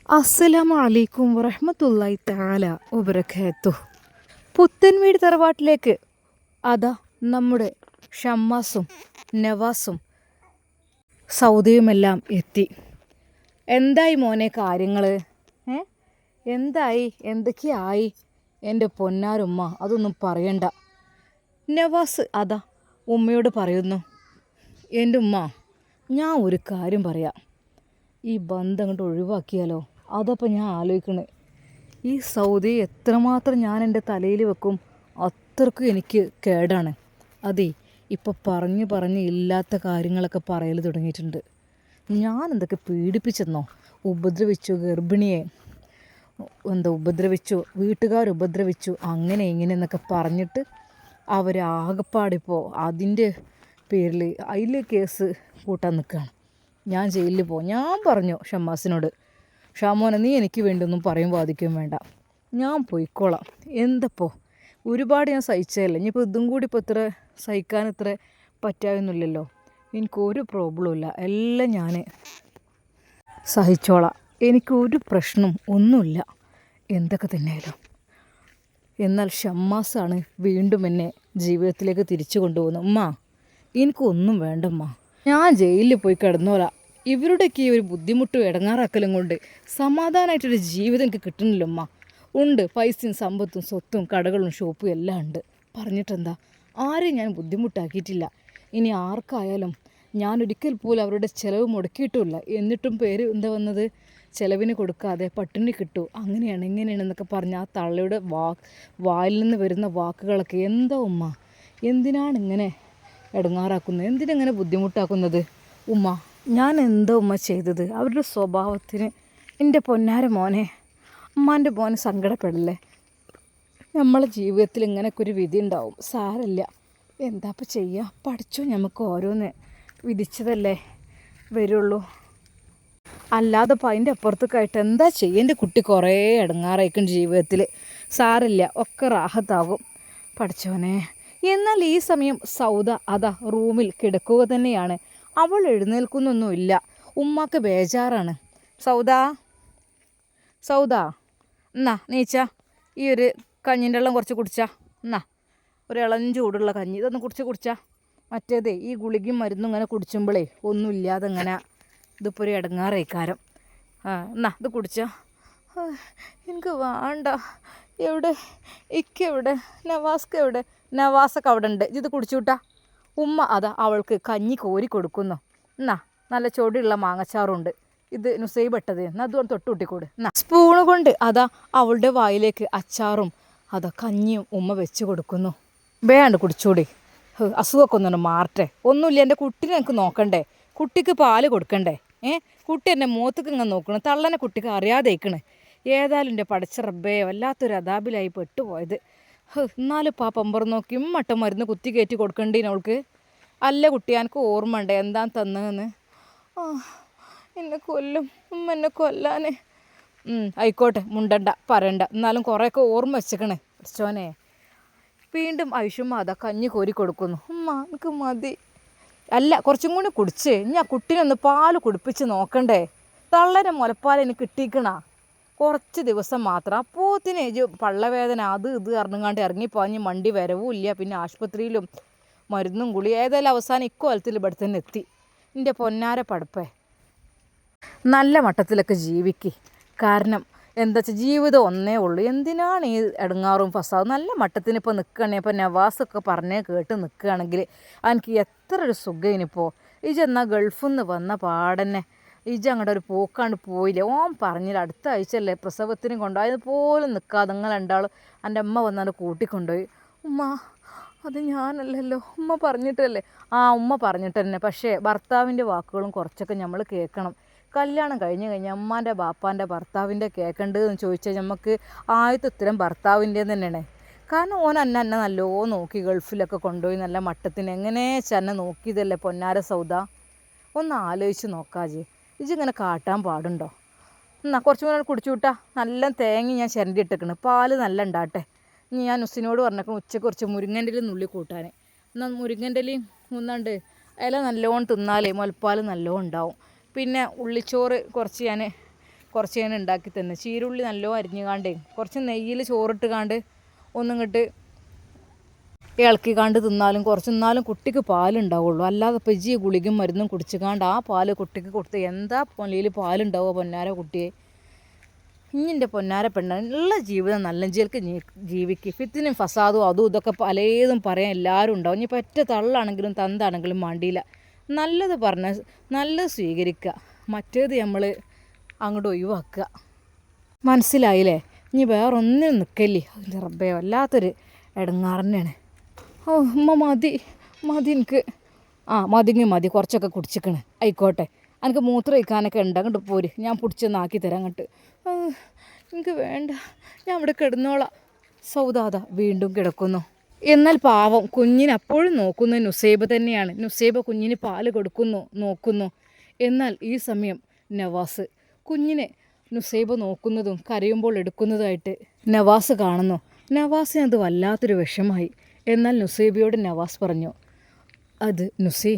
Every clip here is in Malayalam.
അസ്സലാമു അലൈക്കും വറഹ്മത്തുള്ളാഹി തആല വബറകാതുഹു. പുത്തൻവീട് തറവാട്ടിലേക്ക് അതാ നമ്മുടെ ഷമ്മാസും നവാസും സൗദയുമെല്ലാം എത്തി. എന്തായി മോനെ കാര്യങ്ങൾ? എന്തായി, എന്തൊക്കെയായി എൻ്റെ പൊന്നാരുമ്മ? അതൊന്നും പറയണ്ട. നവാസ് അതാ ഉമ്മയോട് പറയുന്നു, എൻ്റെ ഉമ്മ, ഞാൻ ഒരു കാര്യം പറയാം. ഈ ബന്ധം അങ്ങോട്ട് ഒഴിവാക്കിയാലോ? അതപ്പോൾ ഞാൻ ആലോചിക്കണേ. ഈ സൗദിയെ എത്രമാത്രം ഞാൻ എൻ്റെ തലയിൽ വെക്കും, അത്രക്കും എനിക്ക് കേടാണ്. അതെ, ഇപ്പോൾ പറഞ്ഞ് ഇല്ലാത്ത കാര്യങ്ങളൊക്കെ പറയൽ തുടങ്ങിയിട്ടുണ്ട്. ഞാൻ എന്തൊക്കെ പീഡിപ്പിച്ചെന്നോ, ഉപദ്രവിച്ചു, ഗർഭിണിയെ ഉപദ്രവിച്ചു, വീട്ടുകാരുപദ്രവിച്ചു, അങ്ങനെ ഇങ്ങനെ എന്നൊക്കെ പറഞ്ഞിട്ട് അവരാകപ്പാടിപ്പോൾ അതിൻ്റെ പേരിൽ അതിൽ കേസ് കൂട്ടാൻ നിൽക്കുകയാണ്. ഞാൻ ജയിലിൽ പോകും. ഞാൻ പറഞ്ഞു ഷമ്മാസിനോട്, ഷാമോനെ നീ എനിക്ക് വേണ്ടി ഒന്നും പറയും വാദിക്കുകയും വേണ്ട, ഞാൻ പോയിക്കോളാം. എന്തപ്പോൾ ഒരുപാട് ഞാൻ സഹിച്ചതല്ലേ, ഇനിയിപ്പോൾ ഇതും കൂടി ഇപ്പോൾ ഇത്ര സഹിക്കാൻ ഇത്ര പറ്റാവുന്നില്ലല്ലോ. എനിക്കൊരു പ്രോബ്ലവും ഇല്ല, എല്ലാം ഞാൻ സഹിച്ചോളാം, എനിക്കൊരു പ്രശ്നം ഒന്നുമില്ല, എന്തൊക്കെ തന്നെയായാലും. എന്നാൽ ഷമ്മാസാണ് വീണ്ടും എന്നെ ജീവിതത്തിലേക്ക് തിരിച്ചു കൊണ്ടുപോകുന്നത്. ഉമ്മ, എനിക്കൊന്നും വേണ്ടമ്മ, ഞാൻ ജയിലിൽ പോയി കിടന്നോളാം. ഇവരുടെയൊക്കെ ഈ ഒരു ബുദ്ധിമുട്ടും ഇടങ്ങാറാക്കലും കൊണ്ട് സമാധാനമായിട്ടൊരു ജീവിതം എനിക്ക് കിട്ടണില്ലമ്മ. ഉണ്ട്, പൈസയും സമ്പത്തും സ്വത്തും കടകളും ഷോപ്പും എല്ലാം ഉണ്ട്. പറഞ്ഞിട്ടെന്താ, ആരെയും ഞാൻ ബുദ്ധിമുട്ടാക്കിയിട്ടില്ല. ഇനി ആർക്കായാലും ഞാനൊരിക്കൽ പോലും അവരുടെ ചിലവ് മുടക്കിയിട്ടുമില്ല. എന്നിട്ടും പേര് എന്താ വന്നത്, ചിലവിന് കൊടുക്കാതെ പട്ടിണി കിട്ടൂ, അങ്ങനെയാണ് ഇങ്ങനെയാണെന്നൊക്കെ പറഞ്ഞ് ആ തള്ളയുടെ വായിൽ നിന്ന് വരുന്ന വാക്കുകളൊക്കെ എന്താ ഉമ്മ, എന്തിനാണ് ഇങ്ങനെ ഇടങ്ങാറാക്കുന്നത്, എന്തിനെങ്ങനെ ബുദ്ധിമുട്ടാക്കുന്നത്? ഉമ്മ, ഞാൻ എന്താ ഉമ്മ ചെയ്തത്? അവരുടെ സ്വഭാവത്തിന് എൻ്റെ പൊന്നാര മോനെ, ഉമ്മാൻ്റെ മോനെ സങ്കടപ്പെടല്ലേ. നമ്മളെ ജീവിതത്തിൽ ഇങ്ങനെയൊക്കെ ഒരു വിധി ഉണ്ടാവും, സാരമില്ല, എന്താപ്പം ചെയ്യുക, പഠിച്ചോ, നമുക്ക് ഓരോന്ന് വിധിച്ചതല്ലേ വരുള്ളൂ. അല്ലാതെ ഇപ്പം അതിൻ്റെ അപ്പുറത്തേക്കായിട്ട് എന്താ ചെയ്യുക? എൻ്റെ കുട്ടി കുറേ ഇടങ്ങാറായിരിക്കും ജീവിതത്തിൽ, സാരമില്ല, ഒക്കെ റാഹത്താകും പഠിച്ചോനെ. എന്നാൽ ഈ സമയം സൗദ അതാ റൂമിൽ കിടക്കുക തന്നെയാണ്. അവൾ എഴുന്നേൽക്കുന്നൊന്നുമില്ല. ഉമ്മാക്ക് ബേജാറാണ്. സൗദ എന്നാ നീച്ച, ഈ ഒരു കഞ്ഞിൻ്റെ വെള്ളം കുറച്ച് കുടിച്ചാ, എന്നാ ഒരു ഇളം ചൂടുള്ള കഞ്ഞി, ഇതൊന്ന് കുടിച്ചാ. മറ്റേതേ ഈ ഗുളികയും മരുന്നും ഇങ്ങനെ കുടിച്ചുമ്പോഴേ ഒന്നുമില്ലാതെ ഇങ്ങനെ ഇതിപ്പോൾ ഒരു ഇടങ്ങാറേക്കാരം. എന്നാ ഇത് കുടിച്ചാ. എനിക്ക് വേണ്ട. എവിടെ എവിടെ നവാസ്ക്ക് എവിടെ? നവാസൊക്കെ അവിടെ ഉണ്ട്, ഇത് കുടിച്ചുവിട്ടാ. ഉമ്മ അതാ അവൾക്ക് കഞ്ഞി കോരി കൊടുക്കുന്നു. എന്നാ നല്ല ചൊടിയുള്ള മാങ്ങച്ചാറുണ്ട്, ഇത് നുസൈബ് ഇട്ടത്, എന്നാൽ അതുകൊണ്ട് തൊട്ട് കൂട്ടിക്കൂട്. എന്നാ സ്പൂണ് കൊണ്ട് അതാ അവളുടെ വായിലേക്ക് അച്ചാറും അതാ കഞ്ഞിയും ഉമ്മ വെച്ച് കൊടുക്കുന്നു. വേണ്ട കുടിച്ചൂടി, അസുഖമൊക്കെ ഒന്നും മാറട്ടെ. ഒന്നുമില്ല, എൻ്റെ കുട്ടീനെ എനിക്ക് നോക്കണ്ടേ, കുട്ടിക്ക് പാല് കൊടുക്കണ്ടേ? കുട്ടി എന്നെ മുഖത്തേക്ക് ഇങ്ങനെ നോക്കണം, തള്ളനെ കുട്ടിക്ക് അറിയാതേക്കണ്. ഏതായാലും എൻ്റെ പടച്ച റബ്ബേ, വല്ലാത്തൊരു അദാബിലായി പെട്ടുപോയത്. എന്നാലും പമ്പർ നോക്കി മട്ടം മരുന്ന് കുത്തി കയറ്റി കൊടുക്കണ്ടീന് അവൾക്ക്. അല്ല കുട്ടി, എനിക്ക് ഓർമ്മ ഉണ്ട് എന്താ തന്നതെന്ന്. എന്നെ കൊല്ലും ഉമ്മ, എന്നെ കൊല്ലാനേ. ആയിക്കോട്ടെ, മുണ്ടണ്ട, പറയണ്ട, എന്നാലും കുറേയൊക്കെ ഓർമ്മ വെച്ചേക്കണേ പഠിച്ചോനെ. വീണ്ടും ഐഷുമ്മ അതാ കഞ്ഞി കോരി കൊടുക്കുന്നു. ഉമ്മ എനിക്ക് മതി. അല്ല, കുറച്ചും കൂടി കുടിച്ച് ഞാൻ കുട്ടീനൊന്ന് പാല് കുടിപ്പിച്ച് നോക്കണ്ടേ. തള്ളനെ മുലപ്പാൽ എനിക്ക് കിട്ടിക്കണ കുറച്ച് ദിവസം മാത്രം, അപ്പോത്തിന് പള്ളവേദന അത് ഇത് അറിഞ്ഞങ്ങാണ്ട് ഇറങ്ങിപ്പോഞ്ഞ് മണ്ടി വരവും ഇല്ല. പിന്നെ ആശുപത്രിയിലും മരുന്നും ഗുളി, ഏതായാലും അവസാനം ഇക്കോലത്തിൽ ഇവിടെ തന്നെ എത്തി. എൻ്റെ പൊന്നാര പടപ്പേ, നല്ല മട്ടത്തിലൊക്കെ ജീവിക്ക്. കാരണം എന്താ വെച്ചാൽ ജീവിതം ഒന്നേ ഉള്ളൂ. എന്തിനാണ് ഈ ഇടങ്ങാറും ഫസാദും? നല്ല മട്ടത്തിന് ഇപ്പോൾ നിൽക്കുകയാണെങ്കിൽ, ഇപ്പോൾ നവാസൊക്കെ പറഞ്ഞേ കേട്ട് നിൽക്കുകയാണെങ്കിൽ എനിക്ക് എത്ര ഒരു സുഖം. ഇജെന്നാൽ ഗൾഫിൽ നിന്ന് വന്ന പാടന്നെ അങ്ങോട്ട് ഒരു പോക്കാണ്ട് പോയില്ലേ. ഓൻ പറഞ്ഞില്ല അടുത്ത ആഴ്ചയല്ലേ പ്രസവത്തിന് കൊണ്ടുപോയി, അതുപോലും നിൽക്കാതെ നിങ്ങൾ രണ്ടാളും എൻ്റെ അമ്മ വന്നാണ്ട് കൂട്ടിക്കൊണ്ടുപോയി. ഉമ്മ, അത് ഞാനല്ലല്ലോ, ഉമ്മ പറഞ്ഞിട്ടല്ലേ. ഉമ്മ പറഞ്ഞിട്ട് തന്നെ, പക്ഷേ ഭർത്താവിൻ്റെ വാക്കുകളും കുറച്ചൊക്കെ നമ്മൾ കേൾക്കണം. കല്യാണം കഴിഞ്ഞാൽ അമ്മാൻ്റെ ബാപ്പാൻ്റെ ഭർത്താവിൻ്റെ കേൾക്കേണ്ടതെന്ന് ചോദിച്ചാൽ നമുക്ക് ആദ്യത്തെ ഉത്തരം ഭർത്താവിൻ്റെ തന്നെയാണ്. കാരണം ഓൻ എന്നെ നല്ലോ നോക്കി, ഗൾഫിലൊക്കെ കൊണ്ടുപോയി നല്ല മട്ടത്തിന് എങ്ങനെ ചെന്നെ നോക്കിയതല്ലേ പൊന്നാര സൗദ. ഒന്ന് ആലോചിച്ച് നോക്കാജി, ഇങ്ങനെ കാട്ടാൻ പാടുണ്ടോ? എന്നാ കുറച്ചും കൂടെ കുടിച്ചു വിട്ടാ. നല്ല തേങ്ങ ഞാൻ ചിരണ്ടി ഇട്ടേക്കണ്, പാല് നല്ല ഉണ്ടാട്ടെ. ഇനി ഞാൻ നുസിനോട് പറഞ്ഞേക്കണം ഉച്ചയ്ക്ക് കുറച്ച് മുരിങ്ങൻ്റെ ഇല നുള്ളി കൂട്ടാൻ. എന്നാൽ മുരിങ്ങൻ്റെ ഇലയും ഒന്നാണ്ട് ഇല നല്ലോണം തിന്നാലേ മുലപ്പാൽ നല്ലോണം ഉണ്ടാവും. പിന്നെ ഉള്ളിച്ചോറ് കുറച്ച് ഞാൻ കുറച്ച് ഞാൻ ഉണ്ടാക്കി തന്നെ. ചീരുള്ളി നല്ലോണം അരിഞ്ഞുകാണ്ട് കുറച്ച് നെയ്യിൽ ചോറിട്ട് കാണ്ട് ഒന്നിങ്ങോട്ട് ഇളക്കിക്കാണ്ട് തിന്നാലും കുറച്ച് തിന്നാലും കുട്ടിക്ക് പാലുണ്ടാവുള്ളൂ. അല്ലാതെ പെജി ഗുളികയും മരുന്നും കുടിച്ചുകാണ്ട് ആ പാല് കുട്ടിക്ക് കൊടുത്ത് എന്താ പൊന്നയിൽ പാലുണ്ടാവുക പൊന്നാര കുട്ടിയെ. ഇഞ്ഞിൻ്റെ പൊന്നാര പെണ്ണ ഉള്ള ജീവിതം നല്ല ജീൽക്ക് ജീവിക്കുക. ഫിത്തിനും ഫസാദും അതും ഇതൊക്കെ പലതും പറയാൻ എല്ലാവരും ഉണ്ടാവും. ഇനി പറ്റ തള്ളാണെങ്കിലും തന്താണെങ്കിലും മണ്ടിയില്ല. നല്ലത് പറഞ്ഞ നല്ലത് സ്വീകരിക്കുക, മറ്റേത് നമ്മൾ അങ്ങോട്ട് ഒഴിവാക്കുക. മനസ്സിലായില്ലേ? ഇനി വേറൊന്നിനും നിൽക്കല്ലേ. അതിൻ്റെ റബ്ബേ വല്ലാത്തൊരു ഇടങ്ങാറന്നെയാണ്. ഓ ഉമ്മ മതി എനിക്ക്. മതി കുറച്ചൊക്കെ കുടിച്ചിക്കണ്. ആയിക്കോട്ടെ, എനിക്ക് മൂത്രം ഒഴിക്കാനൊക്കെ ഉണ്ട്, അങ്ങോട്ട് പോര്, ഞാൻ പിടിച്ചൊന്നാക്കി തരാം അങ്ങോട്ട്. എനിക്ക് വേണ്ട, ഞാൻ ഇവിടെ കിടന്നോളാം. സൗദാദ വീണ്ടും കിടക്കുന്നു. എന്നാൽ പാവം കുഞ്ഞിനെ അപ്പോഴും നോക്കുന്നത് നുസൈബ തന്നെയാണ്. നുസൈബ കുഞ്ഞിന് പാല് കൊടുക്കുന്നു, നോക്കുന്നു. എന്നാൽ ഈ സമയം നവാസ് കുഞ്ഞിനെ നുസൈബ നോക്കുന്നതും കരയുമ്പോൾ എടുക്കുന്നതായിട്ട് നവാസ് കാണുന്നു. നവാസിന് അത് വല്ലാത്തൊരു വിഷമായി. എന്നാൽ നുസൈബയോട് നവാസ് പറഞ്ഞു, അത് നുസൈ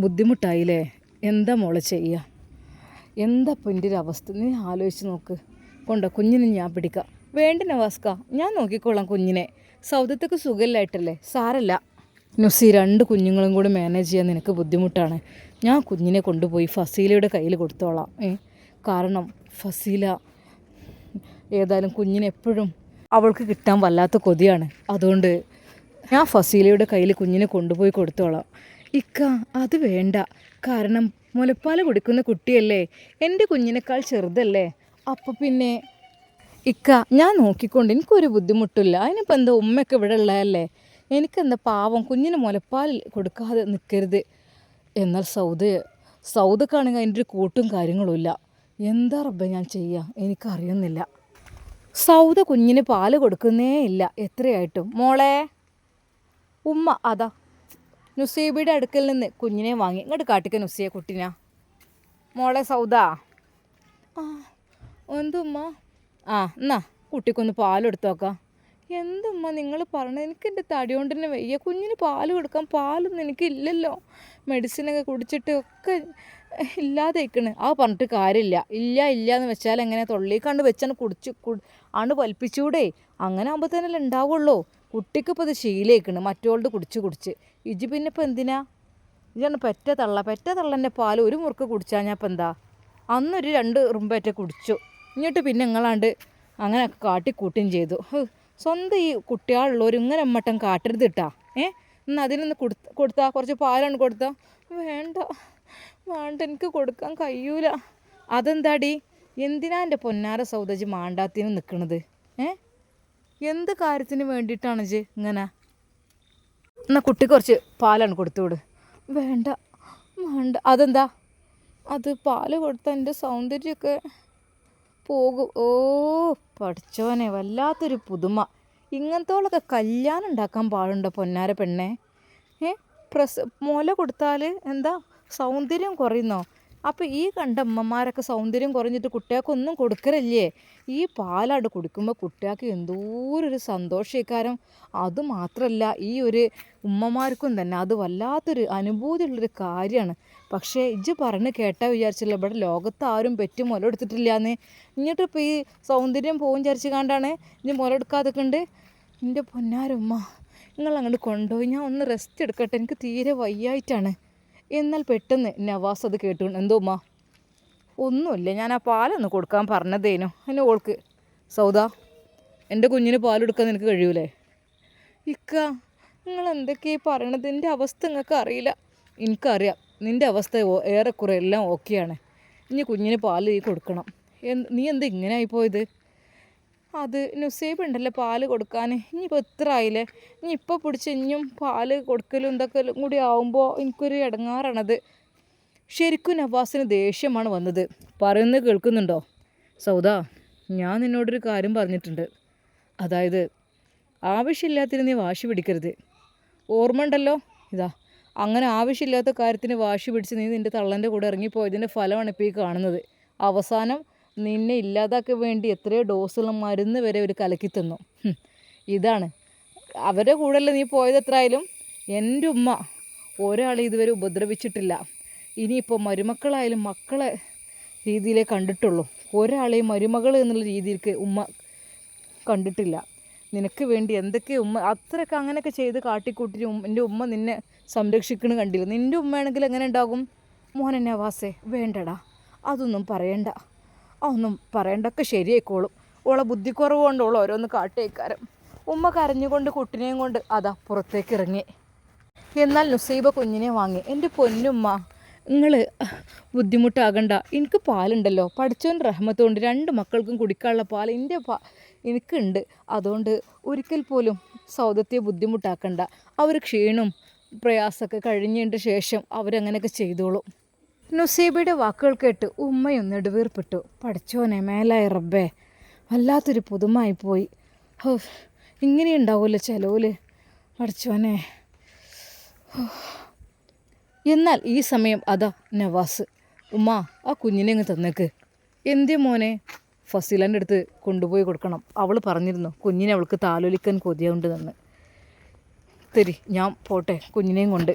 ബുദ്ധിമുട്ടായില്ലേ, എന്താ മോളെ ചെയ്യുക, എന്താ എൻ്റെ ഒരു അവസ്ഥ നീ ആലോചിച്ച് നോക്ക്. കുഞ്ഞിനെ ഞാൻ പിടിക്കാം. വേണ്ട നവാസ്ക, ഞാൻ നോക്കിക്കോളാം കുഞ്ഞിനെ. സൗദത്തേക്ക് സുഖമില്ലായിട്ടല്ലേ, സാരല്ല. നുസി 2 കുഞ്ഞുങ്ങളും കൂടി മാനേജ് ചെയ്യാൻ നിനക്ക് ബുദ്ധിമുട്ടാണ്. ഞാൻ കുഞ്ഞിനെ കൊണ്ടുപോയി ഫസീലയുടെ കയ്യിൽ കൊടുത്തോളാം. കാരണം ഫസീല ഏതായാലും കുഞ്ഞിനെ എപ്പോഴും അവൾക്ക് കിട്ടാൻ വല്ലാത്ത കൊതിയാണ്. അതുകൊണ്ട് ഞാൻ ഫസീലയുടെ കയ്യിൽ കുഞ്ഞിനെ കൊണ്ടുപോയി കൊടുത്തോളാം. ഇക്ക അത് വേണ്ട, കാരണം മുലപ്പാൽ കുടിക്കുന്ന കുട്ടിയല്ലേ, എൻ്റെ കുഞ്ഞിനേക്കാൾ ചെറുതല്ലേ. അപ്പോൾ പിന്നെ ഇക്ക ഞാൻ നോക്കിക്കൊണ്ട് എനിക്കൊരു ബുദ്ധിമുട്ടില്ല. അതിനിപ്പോൾ എന്താ, ഉമ്മയൊക്കെ ഇവിടെ ഉള്ളതല്ലേ, എനിക്കെന്താ പാവം, കുഞ്ഞിന് മുലപ്പാൽ കൊടുക്കാതെ നിൽക്കരുത്. എന്നാൽ സൗദക്കാണെങ്കിൽ അതിൻ്റെ ഒരു കൂട്ടും കാര്യങ്ങളും ഇല്ല. എന്താ റബ്ബേ ഞാൻ ചെയ്യുക, എനിക്കറിയുന്നില്ല. സൗദ കുഞ്ഞിന് പാല് കൊടുക്കുന്നേ ഇല്ല എത്രയായിട്ടും. മോളെ ഉമ്മ അതാ നുസൈബയുടെ അടുക്കൽ നിന്ന് കുഞ്ഞിനെ വാങ്ങി ഇങ്ങോട്ട് കാട്ടിക്ക നുസിയെ കുട്ടിനാ. മോളെ സൗദ. എന്തുമ്മ? എന്നാ കുട്ടിക്കൊന്ന് പാലെടുത്ത് നോക്കാം. എന്തുമ്മ നിങ്ങൾ പറഞ്ഞത്, എനിക്ക് എൻ്റെ തടി കൊണ്ട് തന്നെ വയ്യ, കുഞ്ഞിന് പാല് കൊടുക്കാൻ പാലൊന്നും എനിക്കില്ലല്ലോ, മെഡിസിനൊക്കെ കുടിച്ചിട്ട് ഒക്കെ ഇല്ലാതെയിക്കണ്. പറഞ്ഞിട്ട് കാര്യമില്ല. ഇല്ല എന്ന് വെച്ചാൽ എങ്ങനെ, തൊള്ളി കണ്ട് വെച്ചാണ് ആണ് പൽപ്പിച്ചൂടെ, അങ്ങനെ ആകുമ്പോൾ തന്നെ ഉണ്ടാവുള്ളൂ. കുട്ടിക്കിപ്പോൾ ഇത് ശീലയിക്കണ് മറ്റോളുടെ കുടിച്ച് ഇജ് പിന്നെ ഇപ്പോൾ എന്തിനാ, ഇതാണ് പെറ്റ തള്ളൻ്റെ പാൽ ഒരു മുറുക്ക് കുടിച്ചാൽ ഞാൻ ഇപ്പം എന്താ, അന്നൊരു 2 ഉറുമ്പേറ്റ കുടിച്ചു. ഇങ്ങോട്ട് പിന്നെ നിങ്ങളാണ്ട് അങ്ങനെ കാട്ടിക്കൂട്ടുകയും ചെയ്തു. സ്വന്തം ഈ കുട്ടികളുള്ളവർ ഇങ്ങനെ അമ്മട്ടം കാട്ടരുത് കേട്ടാ. എന്നാൽ അതിനൊന്ന് കൊടുത്താ കുറച്ച് പാലാണ് കൊടുത്താൽ. വേണ്ട എനിക്ക് കൊടുക്കാൻ കഴിയൂല. അതെന്താടി, എന്തിനാ എൻ്റെ പൊന്നാര സൗദജ് മാണ്ടാത്തിന് നിൽക്കണത്? എന്ത് കാര്യത്തിന് വേണ്ടിയിട്ടാണ് ജ് ഇങ്ങനെ? എന്നാൽ കുട്ടി കുറച്ച് പാലാണ് കൊടുത്തുവിട്. വേണ്ട. അതെന്താ? അത് പാല് കൊടുത്താൽ എൻ്റെ സൗന്ദര്യമൊക്കെ പോകും. പഠിച്ചോനെ, വല്ലാത്തൊരു പുതുമ. ഇങ്ങനത്തോളൊക്കെ കല്യാണം ഉണ്ടാക്കാൻ പാടുണ്ടോ പൊന്നാര പെണ്ണെ? മുല കൊടുത്താൽ എന്താ സൗന്ദര്യം കുറയുന്നോ? അപ്പോൾ ഈ കണ്ട അമ്മമാരൊക്കെ സൗന്ദര്യം കുറഞ്ഞിട്ട് കുട്ടികൾക്കൊന്നും കൊടുക്കലില്ലേ? ഈ പാലാട് കുടിക്കുമ്പോൾ കുട്ടികൾക്ക് എന്തോരൊരു സന്തോഷക്കാരം. അതുമാത്രമല്ല ഈ ഒരു ഉമ്മമാർക്കും തന്നെ അത് വല്ലാത്തൊരു അനുഭൂതിയുള്ളൊരു കാര്യമാണ്. പക്ഷേ ഇജ്ജ് പറഞ്ഞ് കേട്ടാൽ വിചാരിച്ചില്ല ഇവിടെ ലോകത്ത് ആരും പെറ്റ് മുല എടുത്തിട്ടില്ലാന്ന്. ഇങ്ങോട്ടിപ്പോൾ ഈ സൗന്ദര്യം പോകും വിചാരിച്ച് കണ്ടാണ് ഇനി മുല എടുക്കാതൊക്കെ ഉണ്ട്. എൻ്റെ പൊന്നാരുമ്മ, നിങ്ങൾ അങ്ങോട്ട് കൊണ്ടുപോയി, ഞാൻ ഒന്ന് റെസ്റ്റ് എടുക്കട്ടെ, എനിക്ക് തീരെ വയ്യായിട്ടാണ്. എന്നാൽ പെട്ടെന്ന് നവാസ് അത് കേട്ടു. എന്തോ ഉമ്മ? ഒന്നുമില്ല, ഞാൻ ആ പാലൊന്ന് കൊടുക്കാൻ പറഞ്ഞതേനു. അതിന് ഓൾക്ക് സൗദ എൻ്റെ കുഞ്ഞിന് പാലെടുക്കാൻ നിനക്ക് കഴിയൂലേ? ഇക്ക നിങ്ങൾ എന്തൊക്കെയാണ് പറയണത്? എൻ്റെ അവസ്ഥ നിങ്ങൾക്ക് അറിയില്ല. എനിക്കറിയാം നിൻ്റെ അവസ്ഥ ഏറെക്കുറെ എല്ലാം ഓക്കെയാണ്. ഇനി കുഞ്ഞിന് പാല് കൊടുക്കണം. നീ എന്താ ഇങ്ങനെ ആയിപ്പോയത്? അത് നുസൈബ് ഉണ്ടല്ലോ പാല് കൊടുക്കാൻ, ഇനിയിപ്പോൾ എത്ര ആയില്ലേ, ഇനി ഇപ്പോൾ പിടിച്ച് ഇനിയും പാല് കൊടുക്കലും ഇതൊക്കെ കൂടി ആവുമ്പോൾ എനിക്കൊരു ഇടങ്ങാറാണത്. ശരിക്കും നവാസിന് ദേഷ്യമാണ് വന്നത്. പറയുന്നത് കേൾക്കുന്നുണ്ടോ സൗദ? ഞാൻ നിന്നോടൊരു കാര്യം പറഞ്ഞിട്ടുണ്ട്. അതായത് ആവശ്യമില്ലാത്തതിന് നീ വാശി പിടിക്കരുത്. ഓർമ്മ ഉണ്ടല്ലോ? അങ്ങനെ ആവശ്യമില്ലാത്ത കാര്യത്തിന് വാശി പിടിച്ച് നീ നിൻ്റെ തള്ളൻ്റെ കൂടെ ഇറങ്ങിപ്പോയതിൻ്റെ ഫലമാണ് ഇപ്പോൾ ഈ കാണുന്നത്. അവസാനം നിന്നെ ഇല്ലാതാക്കാൻ വേണ്ടി എത്രയോ ഡോസുള്ള മരുന്ന് വരെ ഒരു കലക്കി തന്നു. ഇതാണ് അവരുടെ കൂടെയല്ലേ നീ പോയത്. എത്രയായാലും എൻ്റെ ഉമ്മ ഒരാളെ ഇതുവരെ ഉപദ്രവിച്ചിട്ടില്ല. ഇനിയിപ്പോൾ മരുമക്കളായാലും മക്കളെ രീതിയിലേ കണ്ടിട്ടുള്ളൂ. ഒരാളെയും മരുമകൾ എന്നുള്ള രീതിയിലേക്ക് ഉമ്മ കണ്ടിട്ടില്ല. നിനക്ക് വേണ്ടി എന്തൊക്കെ ഉമ്മ അത്രയൊക്കെ അങ്ങനെയൊക്കെ ചെയ്ത് കാട്ടിക്കൂട്ടിട്ട് എൻ്റെ ഉമ്മ നിന്നെ സംരക്ഷിക്കണ കണ്ടില്ല. നിൻ്റെ ഉമ്മയാണെങ്കിൽ എങ്ങനെ ഉണ്ടാകും? മോനെ നവാസേ, വേണ്ടടാ, അതൊന്നും പറയണ്ട, അതൊന്നും പറയണ്ടൊക്കെ ശരിയായിക്കോളും. ഓളെ ബുദ്ധിക്കുറവ് കൊണ്ട് ഓൾ ഓരോന്ന് കാട്ടിയേക്കാരം. ഉമ്മ കരഞ്ഞുകൊണ്ട് കുട്ടിനെയും കൊണ്ട് അതാ പുറത്തേക്ക് ഇറങ്ങി. എന്നാൽ നുസൈബ കുഞ്ഞിനെ വാങ്ങി. എൻ്റെ പൊന്നുമ്മ, നിങ്ങൾ ബുദ്ധിമുട്ടാകണ്ട, എനിക്ക് പാലുണ്ടല്ലോ, പഠിച്ചവൻ്റെ റഹ്മത്ത് കൊണ്ട് 2 മക്കൾക്കും കുടിക്കാനുള്ള പാൽ എനിക്കുണ്ട്. അതുകൊണ്ട് ഒരിക്കൽ പോലും സൗദത്തെ ബുദ്ധിമുട്ടാക്കണ്ട. അവർ ക്ഷീണവും പ്രയാസമൊക്കെ കഴിഞ്ഞതിൻ്റെ ശേഷം അവരങ്ങനെയൊക്കെ ചെയ്തോളും. നുസൈബയുടെ വാക്കുകൾ കേട്ട് ഉമ്മയും നെടുവീർപ്പിട്ടു. പഠിച്ചോനെ, മേലായ റബ്ബേ, വല്ലാത്തൊരു പുതുമായിപ്പോയി. ഇങ്ങനെയുണ്ടാവുമല്ലോ ചിലവിൽ, പഠിച്ചോനെ. എന്നാൽ ഈ സമയം അതാ നവാസ്, ഉമ്മ ആ കുഞ്ഞിനെ അങ്ങ് തന്നേക്ക്. എന്തേ മോനെ? ഫസീലൻ്റെ അടുത്ത് കൊണ്ടുപോയി കൊടുക്കണം. അവൾ പറഞ്ഞിരുന്നു കുഞ്ഞിനെ അവൾക്ക് താലോലിക്കാൻ കൊതിയുണ്ട് എന്ന്. തരി, ഞാൻ പോട്ടെ കുഞ്ഞിനെയും കൊണ്ട്.